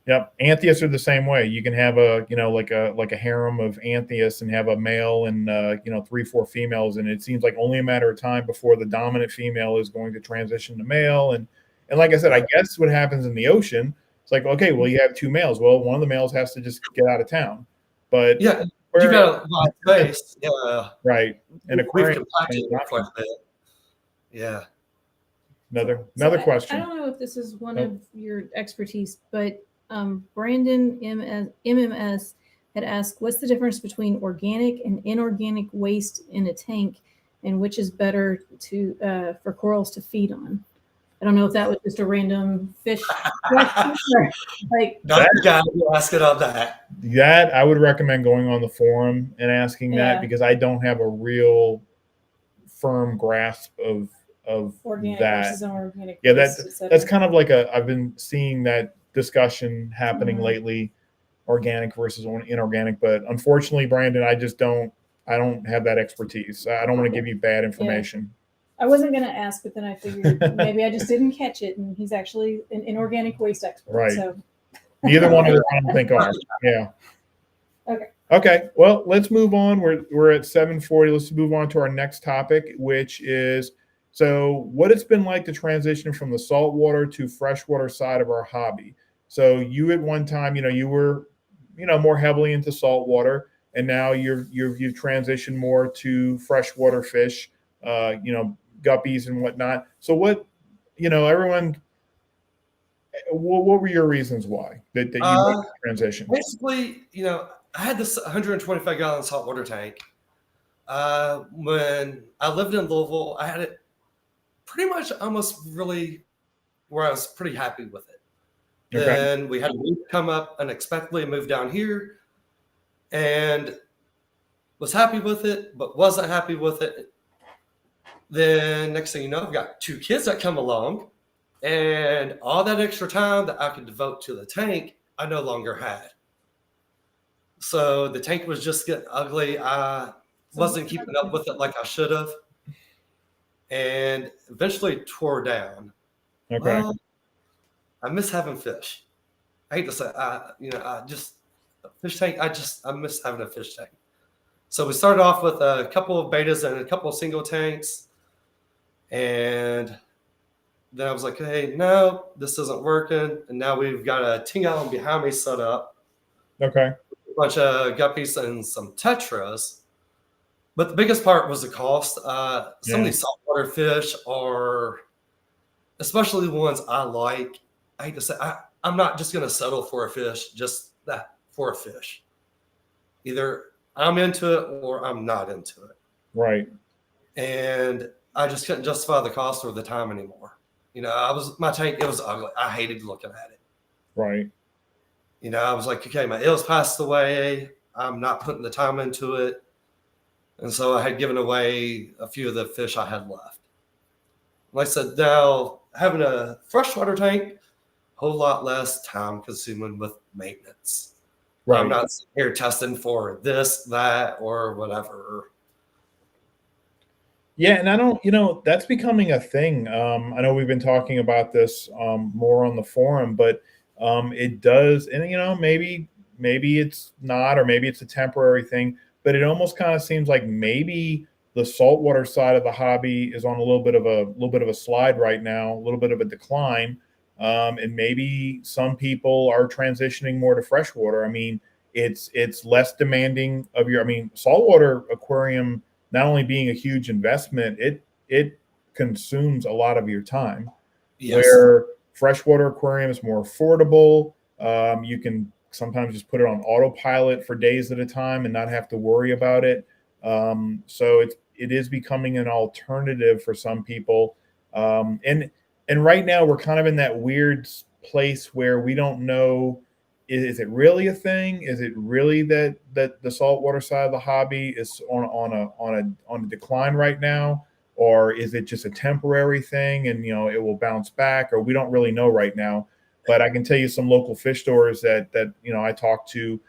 Yep. Anthias are the same way. You can have a, you know, like a harem of Anthias and have a male and, 3-4 females. And it seems like only a matter of time before the dominant female is going to transition to male. And like I said, I guess what happens in the ocean, it's like, okay, well, you have 2 males. Well, one of the males has to just get out of town. But yeah, you got a lot of space. Yeah. Right. And aquarium. Quite a bit. Yeah. Another question. I don't know if this is one of your expertise, but Brandon MMS had asked, what's the difference between organic and inorganic waste in a tank, and which is better for corals to feed on? I don't know if that was just a random fish question, or like Not the guy who asked it on that. That I would recommend going on the forum and asking that, because I don't have a real firm grasp of organic that. versus inorganic. Yeah, waste, that's kind of like I've been seeing that discussion happening lately, organic versus inorganic. But unfortunately, Brandon, I don't have that expertise. I don't want to give you bad information. Yeah. I wasn't going to ask, but then I figured maybe I just didn't catch it, and he's actually an inorganic waste expert. Right. So Neither one of us, I don't think, are. Yeah. Okay. Okay, well, let's move on. We're at 7:40. Let's move on to our next topic, which is so what it's been like to transition from the saltwater to freshwater side of our hobby. So you at one time, you were, more heavily into saltwater, and now you've transitioned more to freshwater fish, guppies and whatnot. So what, everyone, what were your reasons why that you made the transition? Basically, I had this 125-gallon saltwater tank. When I lived in Louisville, I had it pretty much almost really where I was pretty happy with it. Okay. Then we had a move come up unexpectedly, moved down here, and was happy with it, but wasn't happy with it. Then next thing you know, I've got 2 kids that come along, and all that extra time that I could devote to the tank, I no longer had. So the tank was just getting ugly. I wasn't keeping up with it like I should have, and eventually tore down. Okay. Well, I miss having fish. I hate to say, I just fish tank. I miss having a fish tank. So we started off with a couple of betas and a couple of single tanks, and then I was like, hey, no, this isn't working. And now we've got a 10-gallon behind me set up. Okay. A bunch of guppies and some tetras. But the biggest part was the cost. Some of these saltwater fish are, especially the ones I like, I hate to say, I'm not just going to settle for a fish, just that for a fish. Either I'm into it or I'm not into it. Right. And I just couldn't justify the cost or the time anymore. My tank, it was ugly. I hated looking at it. Right. I was like, okay, my eels passed away. I'm not putting the time into it. And so I had given away a few of the fish I had left. Like I said, now having a freshwater tank, a whole lot less time consuming with maintenance. Right. I'm not sitting here testing for this, that, or whatever. Yeah, and I don't, that's becoming a thing. I know we've been talking about this more on the forum, but it does, and maybe it's not, or maybe it's a temporary thing, but it almost kind of seems like maybe the saltwater side of the hobby is on a little bit of a slide right now, a little bit of a decline, and maybe some people are transitioning more to freshwater. I mean, it's less demanding of your. I mean, saltwater aquarium, not only being a huge investment, it consumes a lot of your time. Yes. Where freshwater aquarium is more affordable. You can sometimes just put it on autopilot for days at a time and not have to worry about it. So it is becoming an alternative for some people. And right now we're kind of in that weird place where we don't know, is it really a thing? Is it really that the saltwater side of the hobby is on a decline right now? Or is it just a temporary thing and it will bounce back? Or we don't really know right now. But I can tell you some local fish stores that I talk to,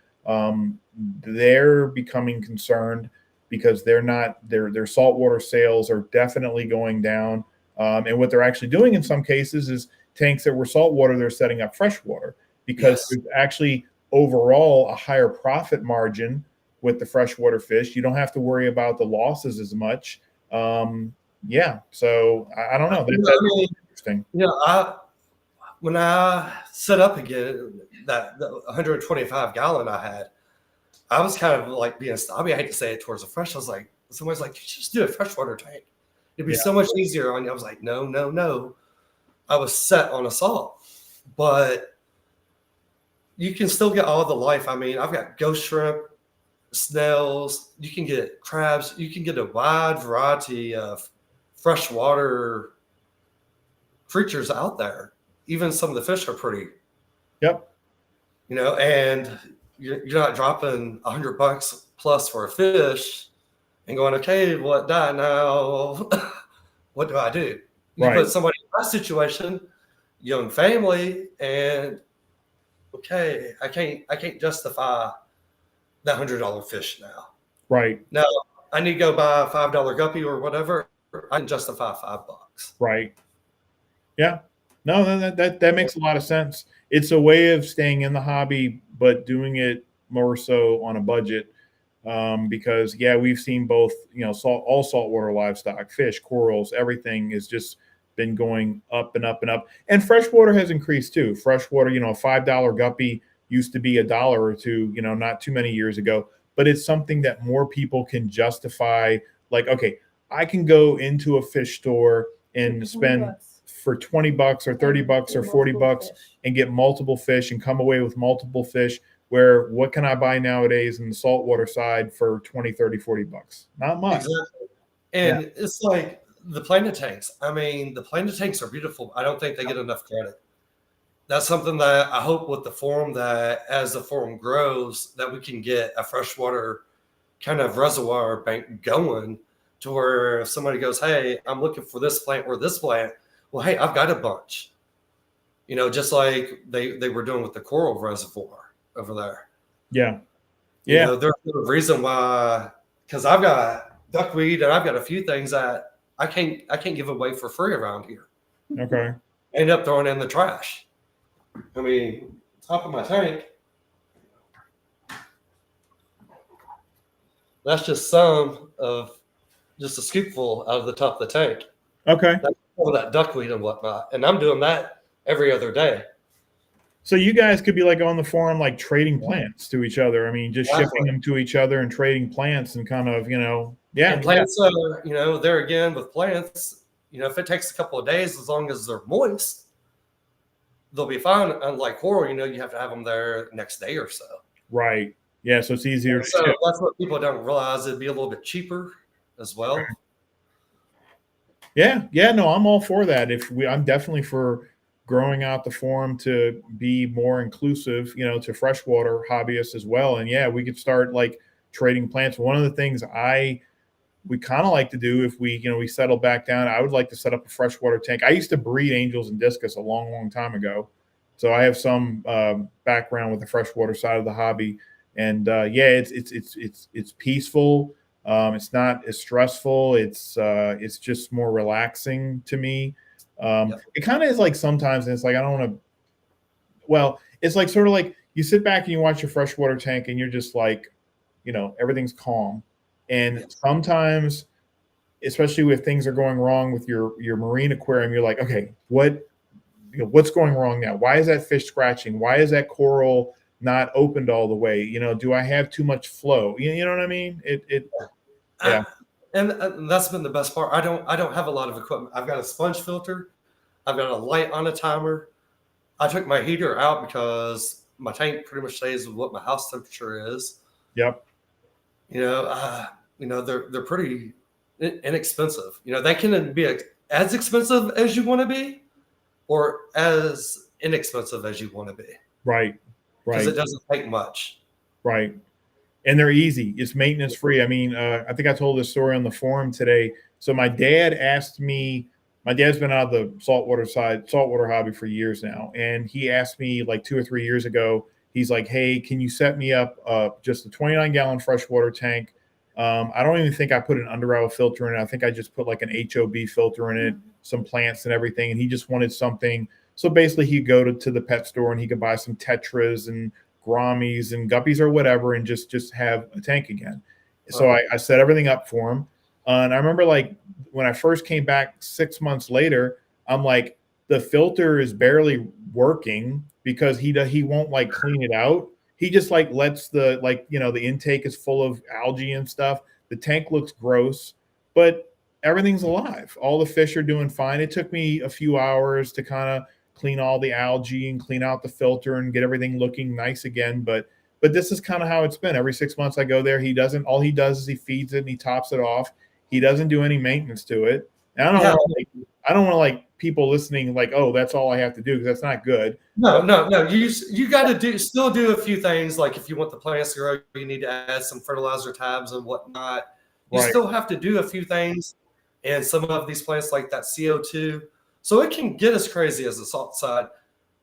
they're becoming concerned because their saltwater sales are definitely going down. And what they're actually doing in some cases is tanks that were saltwater, they're setting up freshwater because there's actually overall a higher profit margin with the freshwater fish. You don't have to worry about the losses as much. So I don't know. That's interesting. When I set up again, the 125-gallon I had, I was kind of like being snobby. I hate to say it towards the fresh. I was like, somebody's like, you should just do a freshwater tank. It'd be so much easier on you. I was like, no. I was set on a salt, but you can still get all the life. I mean, I've got ghost shrimp, snails. You can get crabs. You can get a wide variety of freshwater creatures out there. Even some of the fish are pretty. Yep. And you're not dropping $100 plus for a fish and going, okay, what died now? What do I do? You put somebody in that situation, young family, and okay, I can't justify that $100 fish now. Right. Now I need to go buy a $5 guppy or whatever. I can justify $5. Right. Yeah. No, that makes a lot of sense. It's a way of staying in the hobby, but doing it more so on a budget. Because we've seen both, all saltwater livestock, fish, corals, everything has just been going up and up and up. And freshwater has increased too. Freshwater, a $5 guppy used to be $1 or $2, not too many years ago. But it's something that more people can justify. Like, okay, I can go into a fish store and spend for $20 or $30 or $40 and get multiple fish and come away with multiple fish. Where what can I buy nowadays in the saltwater side for 20, 30, $40? Not much. Exactly. And it's like the planet tanks. I mean, the planet tanks are beautiful. I don't think they get enough credit. That's something that I hope with the forum, that as the forum grows, that we can get a freshwater kind of reservoir bank going, to where if somebody goes, hey, I'm looking for this plant or this plant, well, hey, I've got a bunch. Just like they were doing with the coral reservoir over there. Yeah. There's a reason why, because I've got duckweed and I've got a few things that I can't give away for free around here. Okay. I end up throwing in the trash. I mean, top of my tank, that's just some of just a scoopful out of the top of the tank. Okay. That's all that duckweed and whatnot. And I'm doing that every other day. So you guys could be like on the forum, like trading plants to each other. I mean, just shipping them to each other and trading plants and kind of, And plants, there again with plants, if it takes a couple of days, as long as they're moist, they'll be fine. Unlike coral, you have to have them there next day or so. Right. Yeah. So it's easier. So that's what people don't realize. It'd be a little bit cheaper as well. Yeah. Yeah. No, I'm all for that. I'm definitely for growing out the forum to be more inclusive, to freshwater hobbyists as well. And we could start like trading plants. One of the things we kind of like to do if we settle back down, I would like to set up a freshwater tank. I used to breed angels and discus a long, long time ago. So I have some background with the freshwater side of the hobby. And it's peaceful. It's not as stressful. It's just more relaxing to me. It kind of is like sometimes, and it's like, I don't want to, well, it's like sort of like you sit back and you watch your freshwater tank and you're just like, everything's calm. And sometimes, especially if things are going wrong with your marine aquarium, you're like, okay, what's going wrong now? Why is that fish scratching? Why is that coral not opened all the way? Do I have too much flow? You know what I mean? Yeah. And that's been the best part. I don't have a lot of equipment. I've got a sponge filter. I've got a light on a timer. I took my heater out because my tank pretty much stays with what my house temperature is. Yep. They're pretty inexpensive. They can be as expensive as you want to be, or as inexpensive as you want to be. Right. Because it doesn't take much. Right. And they're easy. It's maintenance free. I mean, I think I told this story on the forum today. So my dad's been out of the saltwater hobby for years now. And he asked me like 2 or 3 years ago, he's like, hey, can you set me up just a 29-gallon freshwater tank? I don't even think I put an under-hour filter in it. I think I just put like an HOB filter in it, some plants and everything. And he just wanted something. So basically he'd go to the pet store and he could buy some tetras and grommies and guppies or whatever and just have a tank again. So I set everything up for him. And I remember like when I first came back 6 months later, I'm like, the filter is barely working because he won't like clean it out. He just like lets the intake is full of algae and stuff. The tank looks gross, but everything's alive. All the fish are doing fine. It took me a few hours to kind of clean all the algae and clean out the filter and get everything looking nice again. But this is kind of how it's been. Every 6 months I go there. All he does is he feeds it and he tops it off. He doesn't do any maintenance to it. And I don't want to like people listening like, oh, that's all I have to do, because that's not good. No. You got to still do a few things. Like if you want the plants to grow, you need to add some fertilizer tabs and whatnot. You still have to do a few things. And some of these plants like that CO2. So it can get as crazy as the salt side,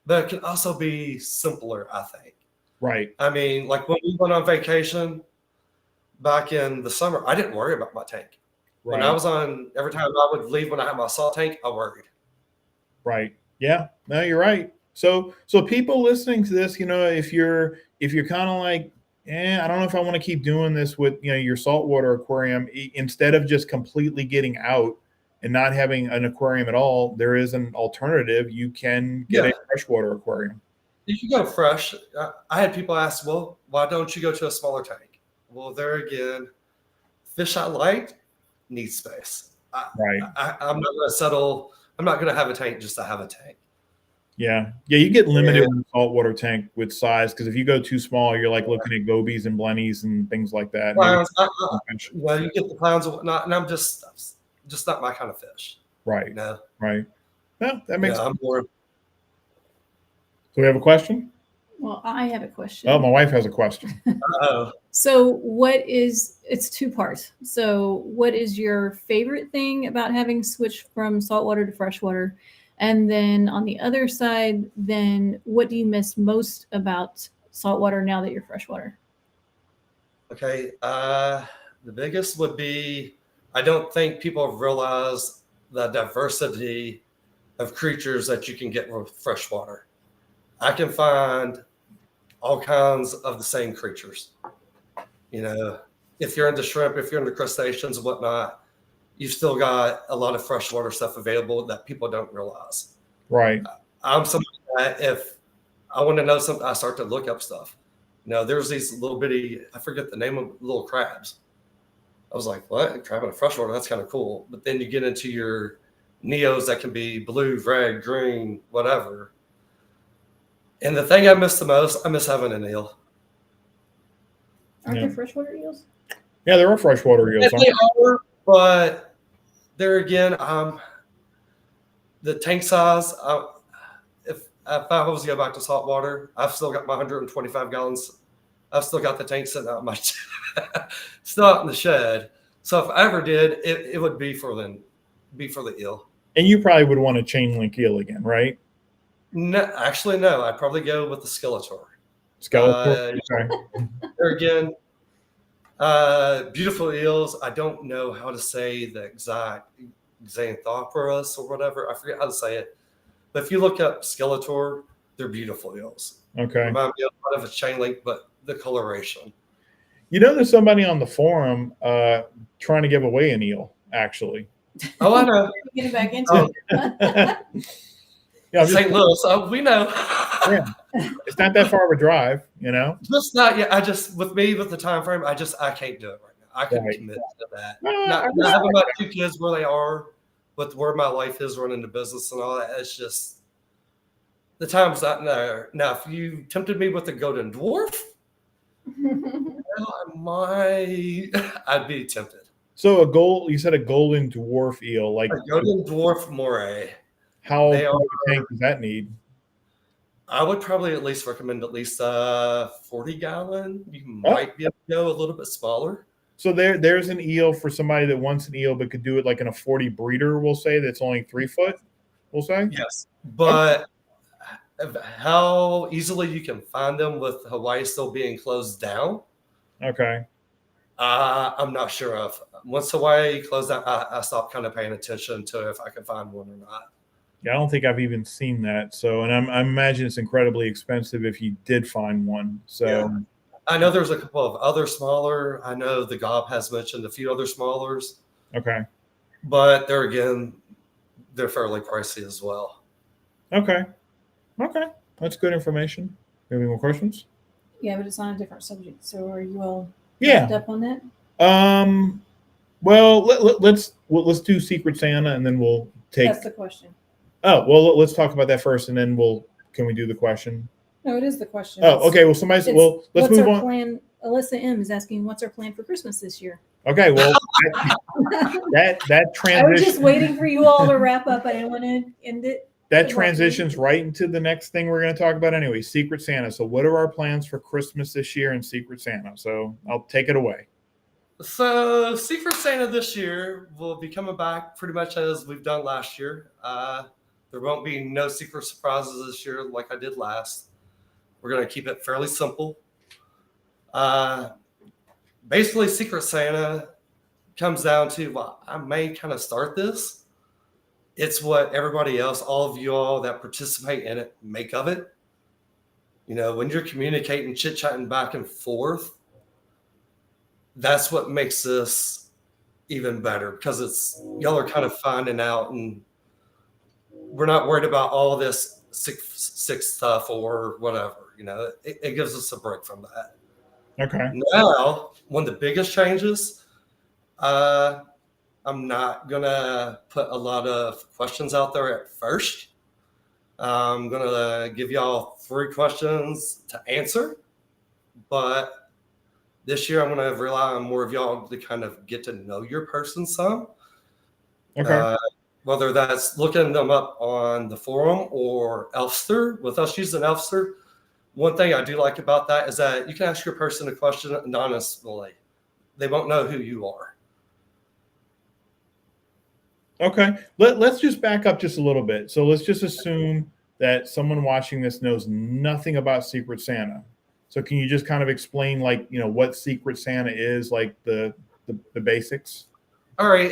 but it can also be simpler, I think. Right. I mean, like when we went on vacation back in the summer, I didn't worry about my tank. Right. When I was every time I would leave when I had my salt tank, I worried. Right. Yeah. No, you're right. So people listening to this, if you're kind of like I don't know if I want to keep doing this with your saltwater aquarium. Instead of just completely getting out and not having an aquarium at all, there is an alternative. You can get a freshwater aquarium. You can go fresh. I had people ask, well, why don't you go to a smaller tank? Well, there again, fish I like need space. Right. I'm not going to settle. I'm not going to have a tank just to have a tank. Yeah. You get limited with a saltwater tank with size, because if you go too small, you're like looking at gobies and blennies and things like that. Clowns, you get the clowns and whatnot, and I'm just not my kind of fish. Right. No. Right. Well, that makes sense. I'm more. So we have a question? Well, I have a question. Oh, my wife has a question. So it's two parts. So what is your favorite thing about having switched from saltwater to freshwater? And then on the other side, then what do you miss most about saltwater now that you're freshwater? Okay. The biggest would be, I don't think people have realized the diversity of creatures that you can get with freshwater. I can find all kinds of the same creatures. If you're into shrimp, if you're into crustaceans and whatnot, you've still got a lot of freshwater stuff available that people don't realize. Right. I'm somebody that if I want to know something, I start to look up stuff. There's these little bitty, I forget the name of little crabs. I was like, what? A crab in a freshwater? That's kind of cool. But then you get into your Neos that can be blue, red, green, whatever. And the thing I miss the most, I miss having an eel. Aren't there freshwater eels? Yeah, there are freshwater eels. They are, but there again, the tank size, if I was to go back to saltwater, I've still got my 125 gallons. I've still got the tank sitting out in my still out in the shed. So if I ever did, it would be for the eel. And you probably would want a chain link eel again, right? No, actually, no. I'd probably go with the Skeletor. Skeletor. Okay. There again, beautiful eels. I don't know how to say the exact Xanthopterus or whatever. I forget how to say it. But if you look up Skeletor, they're beautiful eels. Okay. Remind me a lot of a chain link, but the coloration. There's somebody on the forum trying to give away an eel, actually. Oh, I know. Getting back into it. Yeah, St. Louis. We know. Yeah. It's not that far of a drive, Just not yet. With the time frame, I can't do it right now. I couldn't commit to that. Not having my two kids where they are, with where my life is running the business and all that. It's just the time's not there. Now, if you tempted me with a golden dwarf, I'd be tempted. So you said a golden dwarf eel, like a golden dwarf moray. How big a tank does that need? I would probably at least recommend at least 40 gallon. You might be able to go a little bit smaller. So there's an eel for somebody that wants an eel but could do it like in a 40 breeder, we'll say, that's only 3 foot, we'll say? Yes. But how easily you can find them with Hawaii still being closed down? Okay. I'm not sure of. Once Hawaii closed down, I stopped kind of paying attention to if I could find one or not. Yeah, I don't think I've even seen that. So, and I imagine it's incredibly expensive if you did find one. So, yeah. I know there's a couple of other smaller. I know the Gob has mentioned a few other smallers. Okay. But there again, they're fairly pricey as well. Okay. That's good information. Any more questions? Yeah, but it's on a different subject. So are you all wrapped up on that? Well, let's do Secret Santa and then we'll take. That's the question. Oh, well, let's talk about that first, and then can we do the question? No, it is the question. Oh, okay. Well, let's move on. Plan? Alyssa M is asking, what's our plan for Christmas this year? Okay, well, that transition. I was just waiting for you all to wrap up. I didn't want to end it. That transitions right into the next thing we're going to talk about anyway, Secret Santa. So what are our plans for Christmas this year and Secret Santa? So I'll take it away. So Secret Santa this year will be coming back pretty much as we've done last year. There won't be no secret surprises this year like I did last. We're going to keep it fairly simple. Basically, Secret Santa comes down to, I may kind of start this. It's what everybody else, all of you all that participate in it, make of it. When you're communicating, chit-chatting back and forth, that's what makes this even better, because y'all are kind of finding out, and we're not worried about all this sick stuff or whatever. It gives us a break from that. Okay. Now, one of the biggest changes, I'm not gonna put a lot of questions out there at first. I'm gonna give y'all 3 questions to answer, but this year I'm gonna rely on more of y'all to kind of get to know your person some. Okay. Whether that's looking them up on the forum or Elfster. With us using Elfster, one thing I do like about that is that you can ask your person a question anonymously. They won't know who you are. Okay. Let's just back up just a little bit. So let's just assume that someone watching this knows nothing about Secret Santa. So can you just kind of explain, like, what Secret Santa is, like the basics? All right.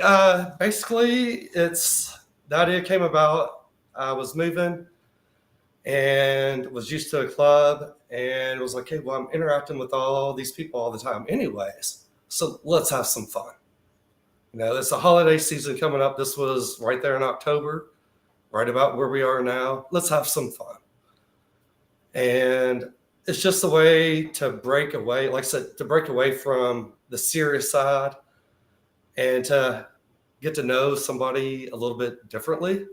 Basically, the idea came about. I was moving and was used to a club and was like, hey, well, I'm interacting with all these people all the time anyways. So let's have some fun. It's the holiday season coming up. This was right there in October, right about where we are now. Let's have some fun. And it's just a way to break away, like I said, to break away from the serious side and to get to know somebody a little bit differently.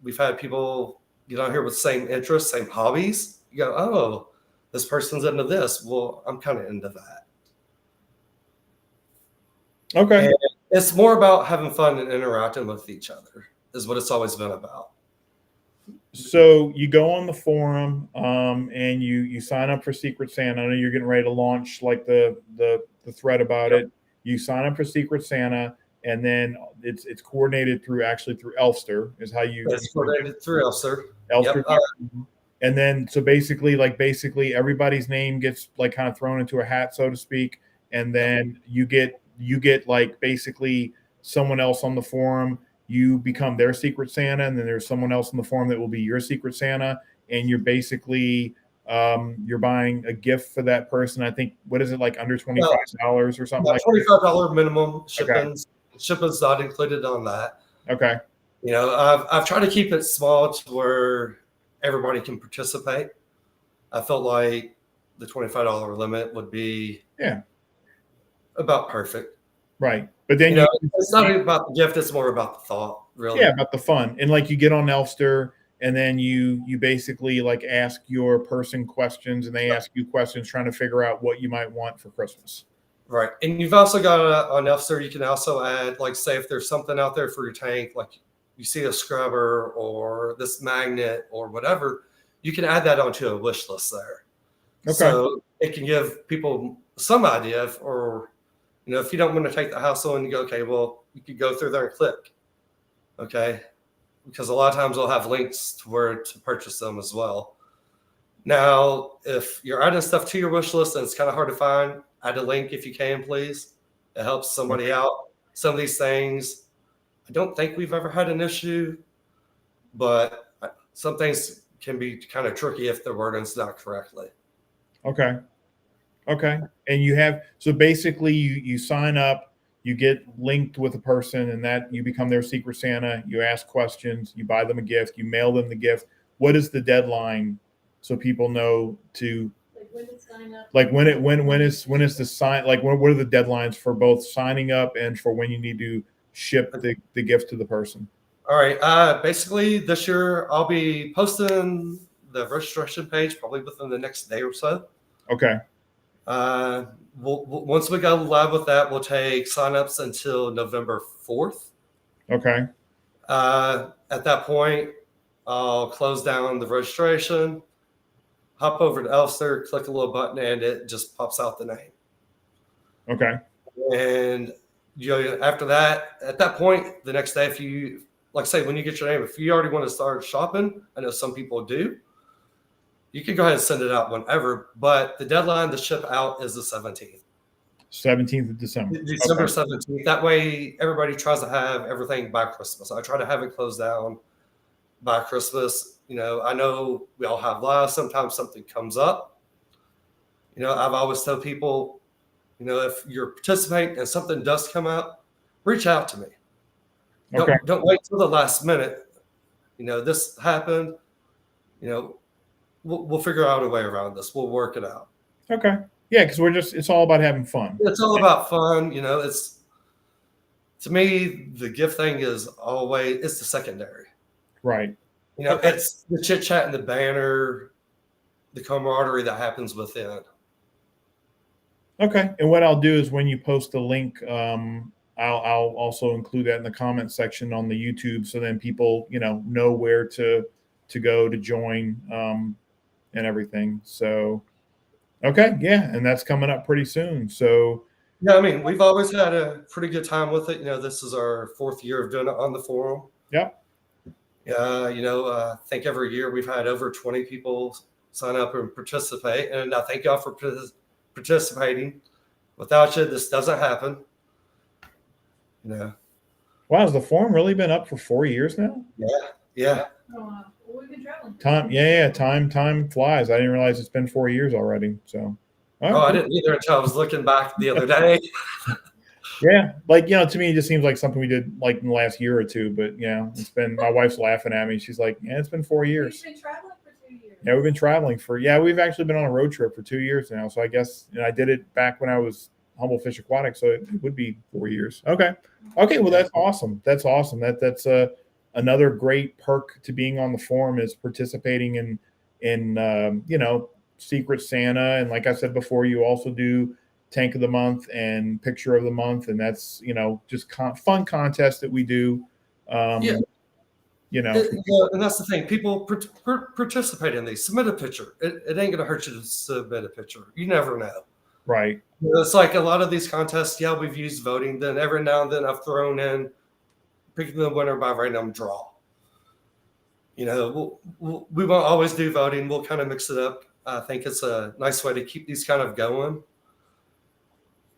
We've had people get on here with same interests, same hobbies. You go, oh, this person's into this. Well, I'm kind of into that. Okay. And it's more about having fun and interacting with each other is what it's always been about. So you go on the forum, and you sign up for Secret Santa. I know you're getting ready to launch like the thread about it. You sign up for Secret Santa, and then it's coordinated through Elfster is how you. It's coordinated through Elfster. Elfster. Yep. And then so basically everybody's name gets like kind of thrown into a hat, so to speak, and then you get like basically someone else on the forum. You become their Secret Santa, and then there's someone else in the forum that will be your Secret Santa, and you're basically you're buying a gift for that person. I think, what is it, like under $25 or something like $25 minimum shipping's. Okay. Shipping's not included on that. Okay. I've tried to keep it small to where everybody can participate. I felt like the $25 limit would be about perfect. Right. But then it's not about the gift, it's more about the thought, really. Yeah, about the fun. And like you get on Elfster, and then you basically like ask your person questions, and they ask you questions trying to figure out what you might want for Christmas. Right. And you've also got on Elfster, you can also add, like, say if there's something out there for your tank, like you see a scrubber or this magnet or whatever, you can add that onto a wish list there. Okay. So it can give people some idea if you don't want to take the hassle and you go, okay, well, you could go through there and click. Okay. Because a lot of times they'll have links to where to purchase them as well. Now, if you're adding stuff to your wish list and it's kind of hard to find, add a link if you can, please. It helps somebody out. Some of these things, I don't think we've ever had an issue, but some things can be kind of tricky if the wording's not correctly. Okay. And so basically you sign up, you get linked with a person, and that you become their Secret Santa. You ask questions, you buy them a gift, you mail them the gift. What is the deadline so people know to when to sign up? Like when is the sign? Like what are the deadlines for both signing up and for when you need to ship the gift to the person? All right. Basically, this year I'll be posting the registration page probably within the next day or so. Okay. Once we go live with that, we'll take signups until November 4th. Okay. At that point, I'll close down the registration, hop over to Elfster, click a little button, and it just pops out the name. Okay. And after that, at that point, the next day, if you, like say, when you get your name, if you already want to start shopping, I know some people do, you can go ahead and send it out whenever, but the deadline to ship out is the 17th. 17th of December. December 17th. That way, everybody tries to have everything by Christmas. I try to have it closed down by Christmas. I know we all have lives. Sometimes something comes up. I've always told people, if you're participating and something does come up, reach out to me. Okay. Don't wait till the last minute. This happened. We'll figure out a way around this. We'll work it out. Okay. Yeah, because it's all about having fun. It's all about fun. It's, to me, the gift thing is always, it's the secondary. Right. Okay. It's the chit chat and the banner, the camaraderie that happens within. Okay. And what I'll do is when you post the link, I'll also include that in the comment section on the YouTube, so then people, know where to go to join and everything. So, okay. Yeah. And that's coming up pretty soon. So, yeah, we've always had a pretty good time with it. This is our 4th year of doing it on the forum. Yep. I think every year we've had over 20 people sign up and participate. And I thank y'all for participating. Without you, this doesn't happen. Wow, has the forum really been up for 4 years now? Yeah. Oh, wow. Well, we've been traveling. Time flies. I didn't realize it's been 4 years already. So, I didn't either until I was looking back the other day. Yeah, to me, it just seems like something we did like in the last year or two. But it's been. My wife's laughing at me. She's like, "Yeah, it's been 4 years." We've been traveling for 2 years. Yeah, we've been traveling we've actually been on a road trip for 2 years now. So I guess I did it back when I was Humblefish Aquatic, so it would be 4 years. Okay. Well, that's awesome. That's That's another great perk to being on the forum is participating in Secret Santa, and like I said before, you also do Tank of the Month and Picture of the Month, and that's just fun contest that we do. And that's the thing. People participate in these. Submit a picture. It ain't gonna hurt you to submit a picture. You never know. Right. It's like a lot of these contests. Yeah, we've used voting. Then every now and then I've thrown in picking the winner by random draw. We won't always do voting. We'll kind of mix it up. I think it's a nice way to keep these kind of going.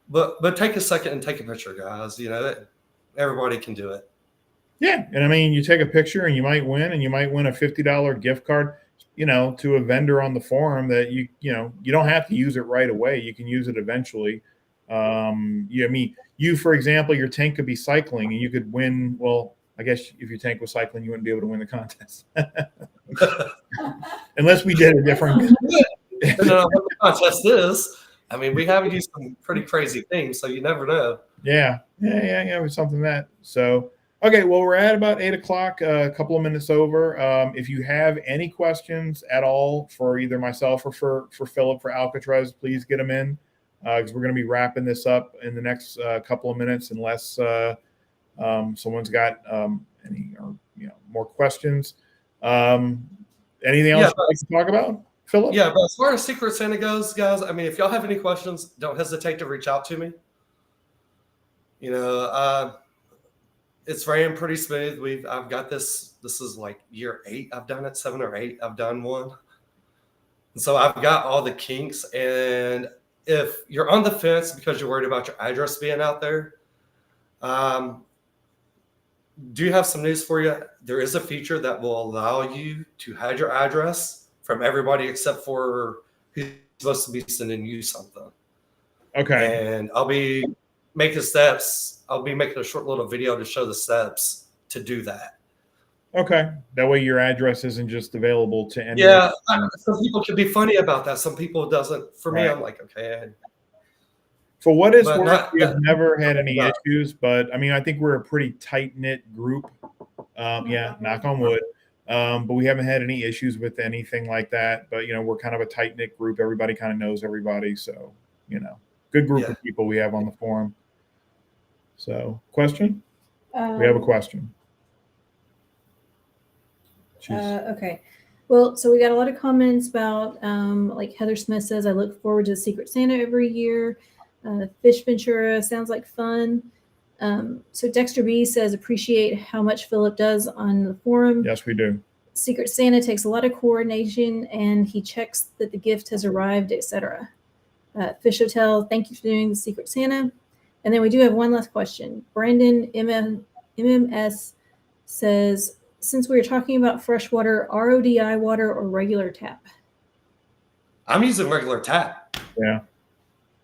But take a second and take a picture, guys. Everybody can do it. Yeah, and you take a picture and you might win, and you might win a $50 gift card, to a vendor on the forum that you don't have to use it right away. You can use it eventually. You, for example, your tank could be cycling, and you could win. Well, I guess if your tank was cycling, you wouldn't be able to win the contest, unless we did a different. Depending on what the contest is. We haven't used some pretty crazy things, so you never know. Yeah. It's something that. So, okay. Well, we're at about 8 o'clock, a couple of minutes over. If you have any questions at all for either myself or for Phillip for Alcatraz, please get them in, because we're going to be wrapping this up in the next couple of minutes, unless someone's got any more questions. Anything else you'd like to talk about, Phillip? Yeah, but as far as Secret Santa goes, guys, if y'all have any questions, don't hesitate to reach out to me. It's ran pretty smooth. I've got this. This is like year 8. I've done it, 7 or 8. I've done one. And so I've got all the kinks. And if you're on the fence because you're worried about your address being out there, do have some news for you. There is a feature that will allow you to hide your address from everybody except for who's supposed to be sending you something. Okay. And I'll be making steps. I'll be making a short little video to show the steps to do that. Okay. That way your address isn't just available to anyone. Yeah. Some people can be funny about that. Some people doesn't. For me, I'm like, okay. For what it's worth, we have never had any issues, but I think we're a pretty tight-knit group. Knock on wood. But we haven't had any issues with anything like that. But, we're kind of a tight-knit group. Everybody kind of knows everybody. So, good group of people we have on the forum. So, question? We have a question. Okay. Well, so we got a lot of comments about, like Heather Smith says, I look forward to Secret Santa every year. Fish Ventura sounds like fun. So Dexter B says, appreciate how much Phillip does on the forum. Yes, we do. Secret Santa takes a lot of coordination, and he checks that the gift has arrived, etc. Fish Hotel, thank you for doing the Secret Santa. And then we do have one last question. Brandon MMS says, since we were talking about freshwater, RODI water or regular tap? I'm using regular tap. Yeah.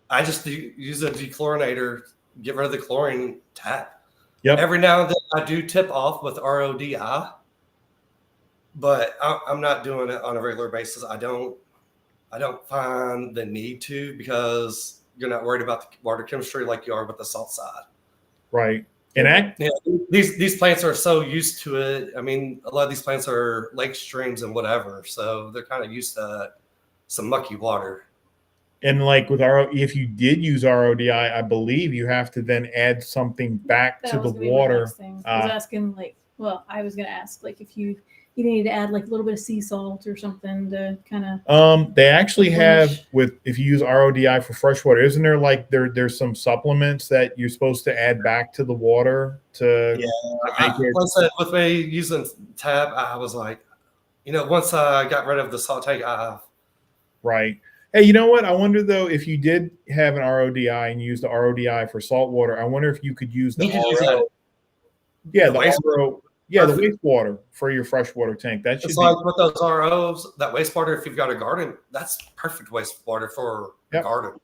I just use a dechlorinator, get rid of the chlorine, tap. Yep. Every now and then I do tip off with RODI, but I'm not doing it on a regular basis. I don't find the need to, because you're not worried about the water chemistry like you are with the salt side. Right. And these plants are so used to it. I mean, a lot of these plants are lake streams and whatever, so they're kind of used to some mucky water. And like with if you did use RODI, I believe you have to then add something back to the water. I was asking, like, well, I was going to ask, like, if you need to add like a little bit of sea salt or something to kind of. They actually have, if you use RODI for freshwater, isn't there like there's some supplements that you're supposed to add back to the water to make it. Once with me using tap, I was like, once I got rid of the salt tank, right. Hey, you know what? I wonder though, if you did have an RODI and used the RODI for saltwater, I wonder if you could use the RO. Yeah, the RO. Yeah, the wastewater for your freshwater tank. That should be like with those ROs, that wastewater, if you've got a garden, that's perfect wastewater for a garden.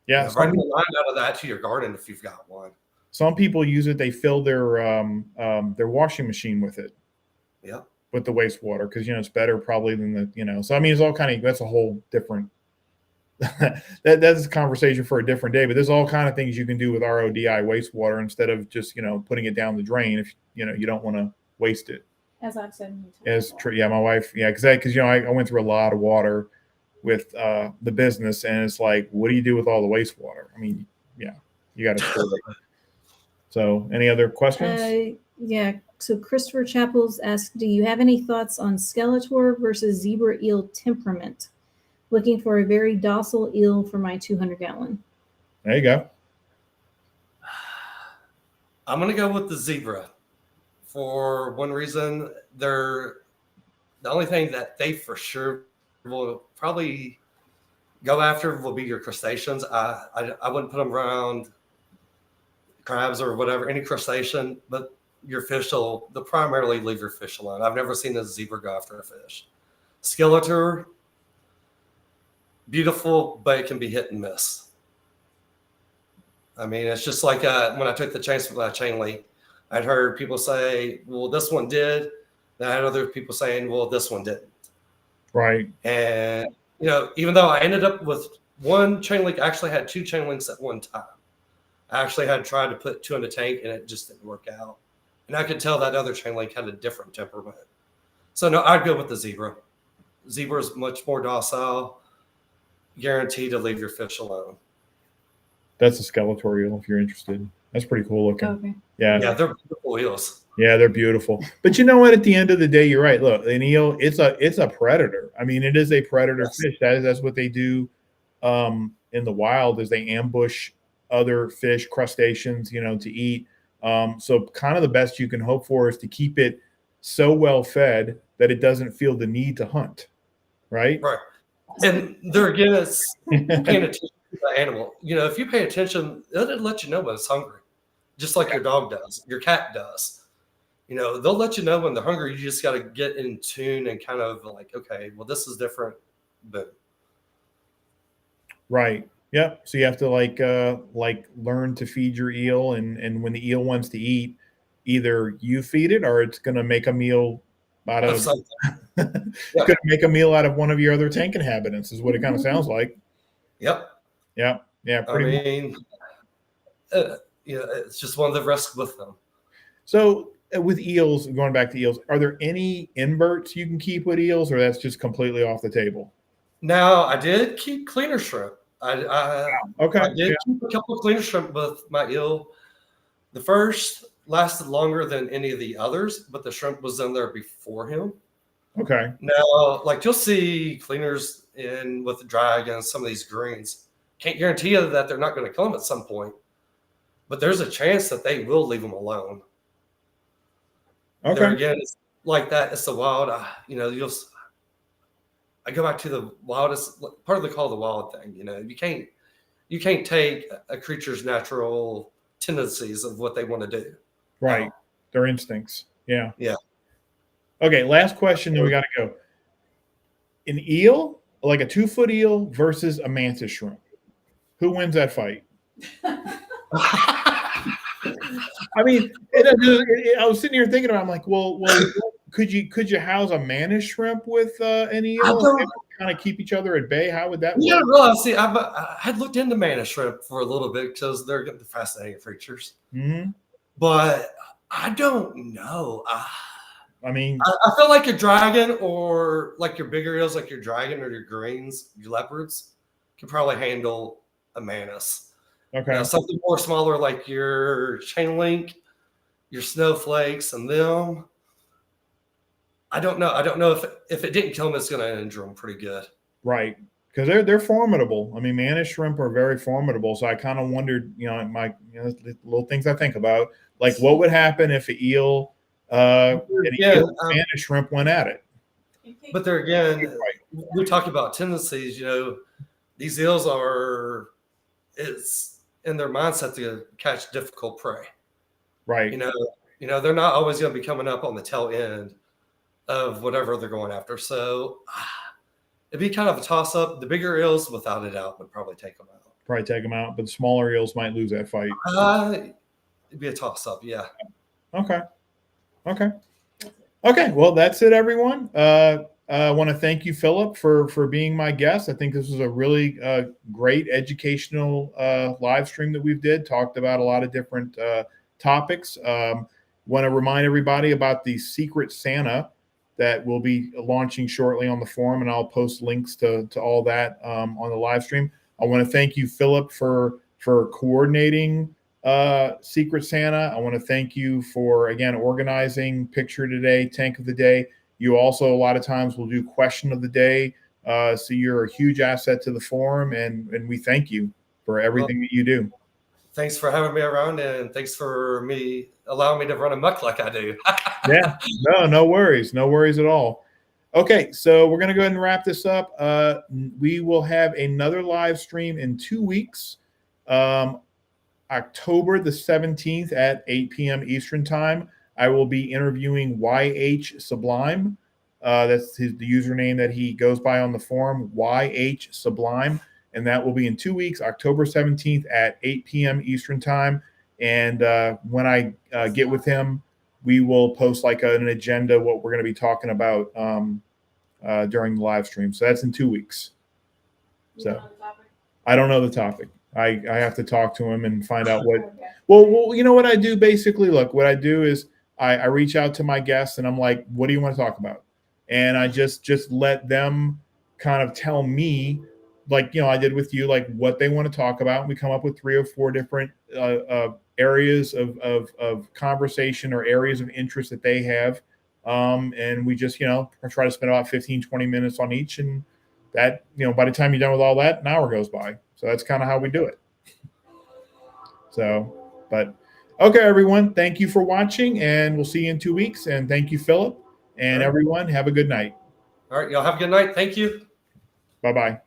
Yeah, running a line out of that to your garden if you've got one. Some people use it, they fill their washing machine with it. Yeah. With the wastewater, because it's better probably than the, so I mean it's all kind of, that's a whole different that's a conversation for a different day, but there's all kind of things you can do with RODI wastewater instead of just putting it down the drain if you don't want to waste it. As I've said. Yeah, my wife, because I went through a lot of water with the business, and it's like, what do you do with all the wastewater? I mean, you got to store it. So any other questions? Yeah. So Christopher Chappell's asked, do you have any thoughts on Skeletor versus zebra eel temperament? Looking for a very docile eel for my 200-gallon. There you go. I'm going to go with the zebra for one reason. They're the only thing that they for sure will probably go after will be your crustaceans. I wouldn't put them around crabs or whatever, any crustacean, but your fish they'll primarily leave your fish alone. I've never seen a zebra go after a fish. Skeletor, beautiful, but it can be hit and miss. I mean, it's just like when I took the chain link, I'd heard people say, well, this one did. Then I had other people saying, well, this one didn't. Right. And, even though I ended up with one chain link, I actually had two chain links at one time. I actually had tried to put two in the tank and it just didn't work out. And I could tell that other chain link had a different temperament. So no, I'd go with the zebra. Zebra is much more docile, guaranteed to leave your fish alone. That's a Skeletor eel if you're interested. That's pretty cool looking. Okay. Yeah. Yeah, they're beautiful eels. Yeah, they're beautiful. But you know what? At the end of the day, you're right. Look, an eel, it's a predator. I mean, it is a predator fish. That's what they do in the wild, is they ambush other fish, crustaceans, to eat. So kind of the best you can hope for is to keep it so well fed that it doesn't feel the need to hunt. Right. Right. And there again, it's paying attention to the animal. If you pay attention, it'll let you know when it's hungry, just like your dog does, your cat does. They'll let you know when they're hungry. You just got to get in tune and kind of like, okay, well, this is different. But right. Yeah. So you have to like learn to feed your eel, and when the eel wants to eat, either you feed it or it's going to make a meal out of it's going to make a meal out of one of your other tank inhabitants, is what it kind of sounds like. Yep. Yeah. Yeah. It's just one of the risks with them. So with eels, going back to eels, are there any inverts you can keep with eels, or that's just completely off the table? Now, I did keep cleaner shrimp. I did keep a couple of cleaner shrimp with my eel. The first lasted longer than any of the others, but the shrimp was in there before him. Okay. Now, like you'll see cleaners in with the drag and some of these greens. Can't guarantee you that they're not going to kill them at some point, but there's a chance that they will leave them alone. Okay. There again, it's like that. It's the wild. I go back to the wildest part of the call the wild thing. You can't take a creature's natural tendencies of what they want to do. Right. Their instincts. Yeah. Yeah. Okay, last question, then we got to go. An eel, like a 2-foot eel versus a mantis shrimp. Who wins that fight? I mean, I was sitting here thinking about. I'm like, well, could you house a mantis shrimp with an eel and kind of keep each other at bay? How would that work? Yeah, well, see, I had looked into mantis shrimp for a little bit because they're fascinating creatures. Mm-hmm. But I don't know. I mean, I feel like a dragon, or like your bigger eels, like your dragon or your greens, your leopards, can probably handle a mantis. okay. Now, something more smaller like your chain link, your snowflakes, and them. I don't know. I don't know if it didn't kill them, it's going to injure them pretty good. Right. Because they're formidable. I mean, mantis shrimp are very formidable. So I kind of wondered, the little things I think about, like what would happen if an eel, mantis shrimp went at it. But there again, we talk about tendencies. These eels it's in their mindset to catch difficult prey. Right. They're not always going to be coming up on the tail end of whatever they're going after. So it'd be kind of a toss-up. The bigger eels, without a doubt, would probably take them out. But the smaller eels might lose that fight. It'd be a toss-up, yeah. Okay. Well, that's it, everyone. I want to thank you, Phillip, for being my guest. I think this was a really great educational live stream that we've talked about a lot of different topics. Want to remind everybody about the Secret Santa that will be launching shortly on the forum, and I'll post links to all that on the live stream. I want to thank you, Phillip, for coordinating Secret Santa. I want to thank you for, again, organizing Picture Today, Tank of the Day. You also, a lot of times, will do Question of the Day. So you're a huge asset to the forum, and we thank you for everything that you do. Thanks for having me around, and thanks for allowing me to run amok like I do. Yeah, no worries at all. Okay, so we're going to go ahead and wrap this up. We will have another live stream in 2 weeks, October the 17th at 8 p.m. Eastern Time. I will be interviewing YH Sublime. That's the username that he goes by on the forum, YH Sublime. And that will be in 2 weeks, October 17th at 8 p.m. Eastern Time. And when I get with him, we will post like an agenda, what we're going to be talking about during the live stream. So that's in 2 weeks. So I don't know the topic. I have to talk to him and find out what. Well, you know what I do basically? Look, what I do is I reach out to my guests and I'm like, what do you want to talk about? And I just let them kind of tell me, like, I did with you, like what they want to talk about. And we come up with 3 or 4 different areas of conversation or areas of interest that they have. And we just, try to spend about 15, 20 minutes on each. And that, by the time you're done with all that, an hour goes by. So that's kind of how we do it. So, but okay, everyone, thank you for watching, and we'll see you in 2 weeks. And thank you, Phillip, and everyone, have a good night. All right, y'all have a good night. Thank you. Bye-bye.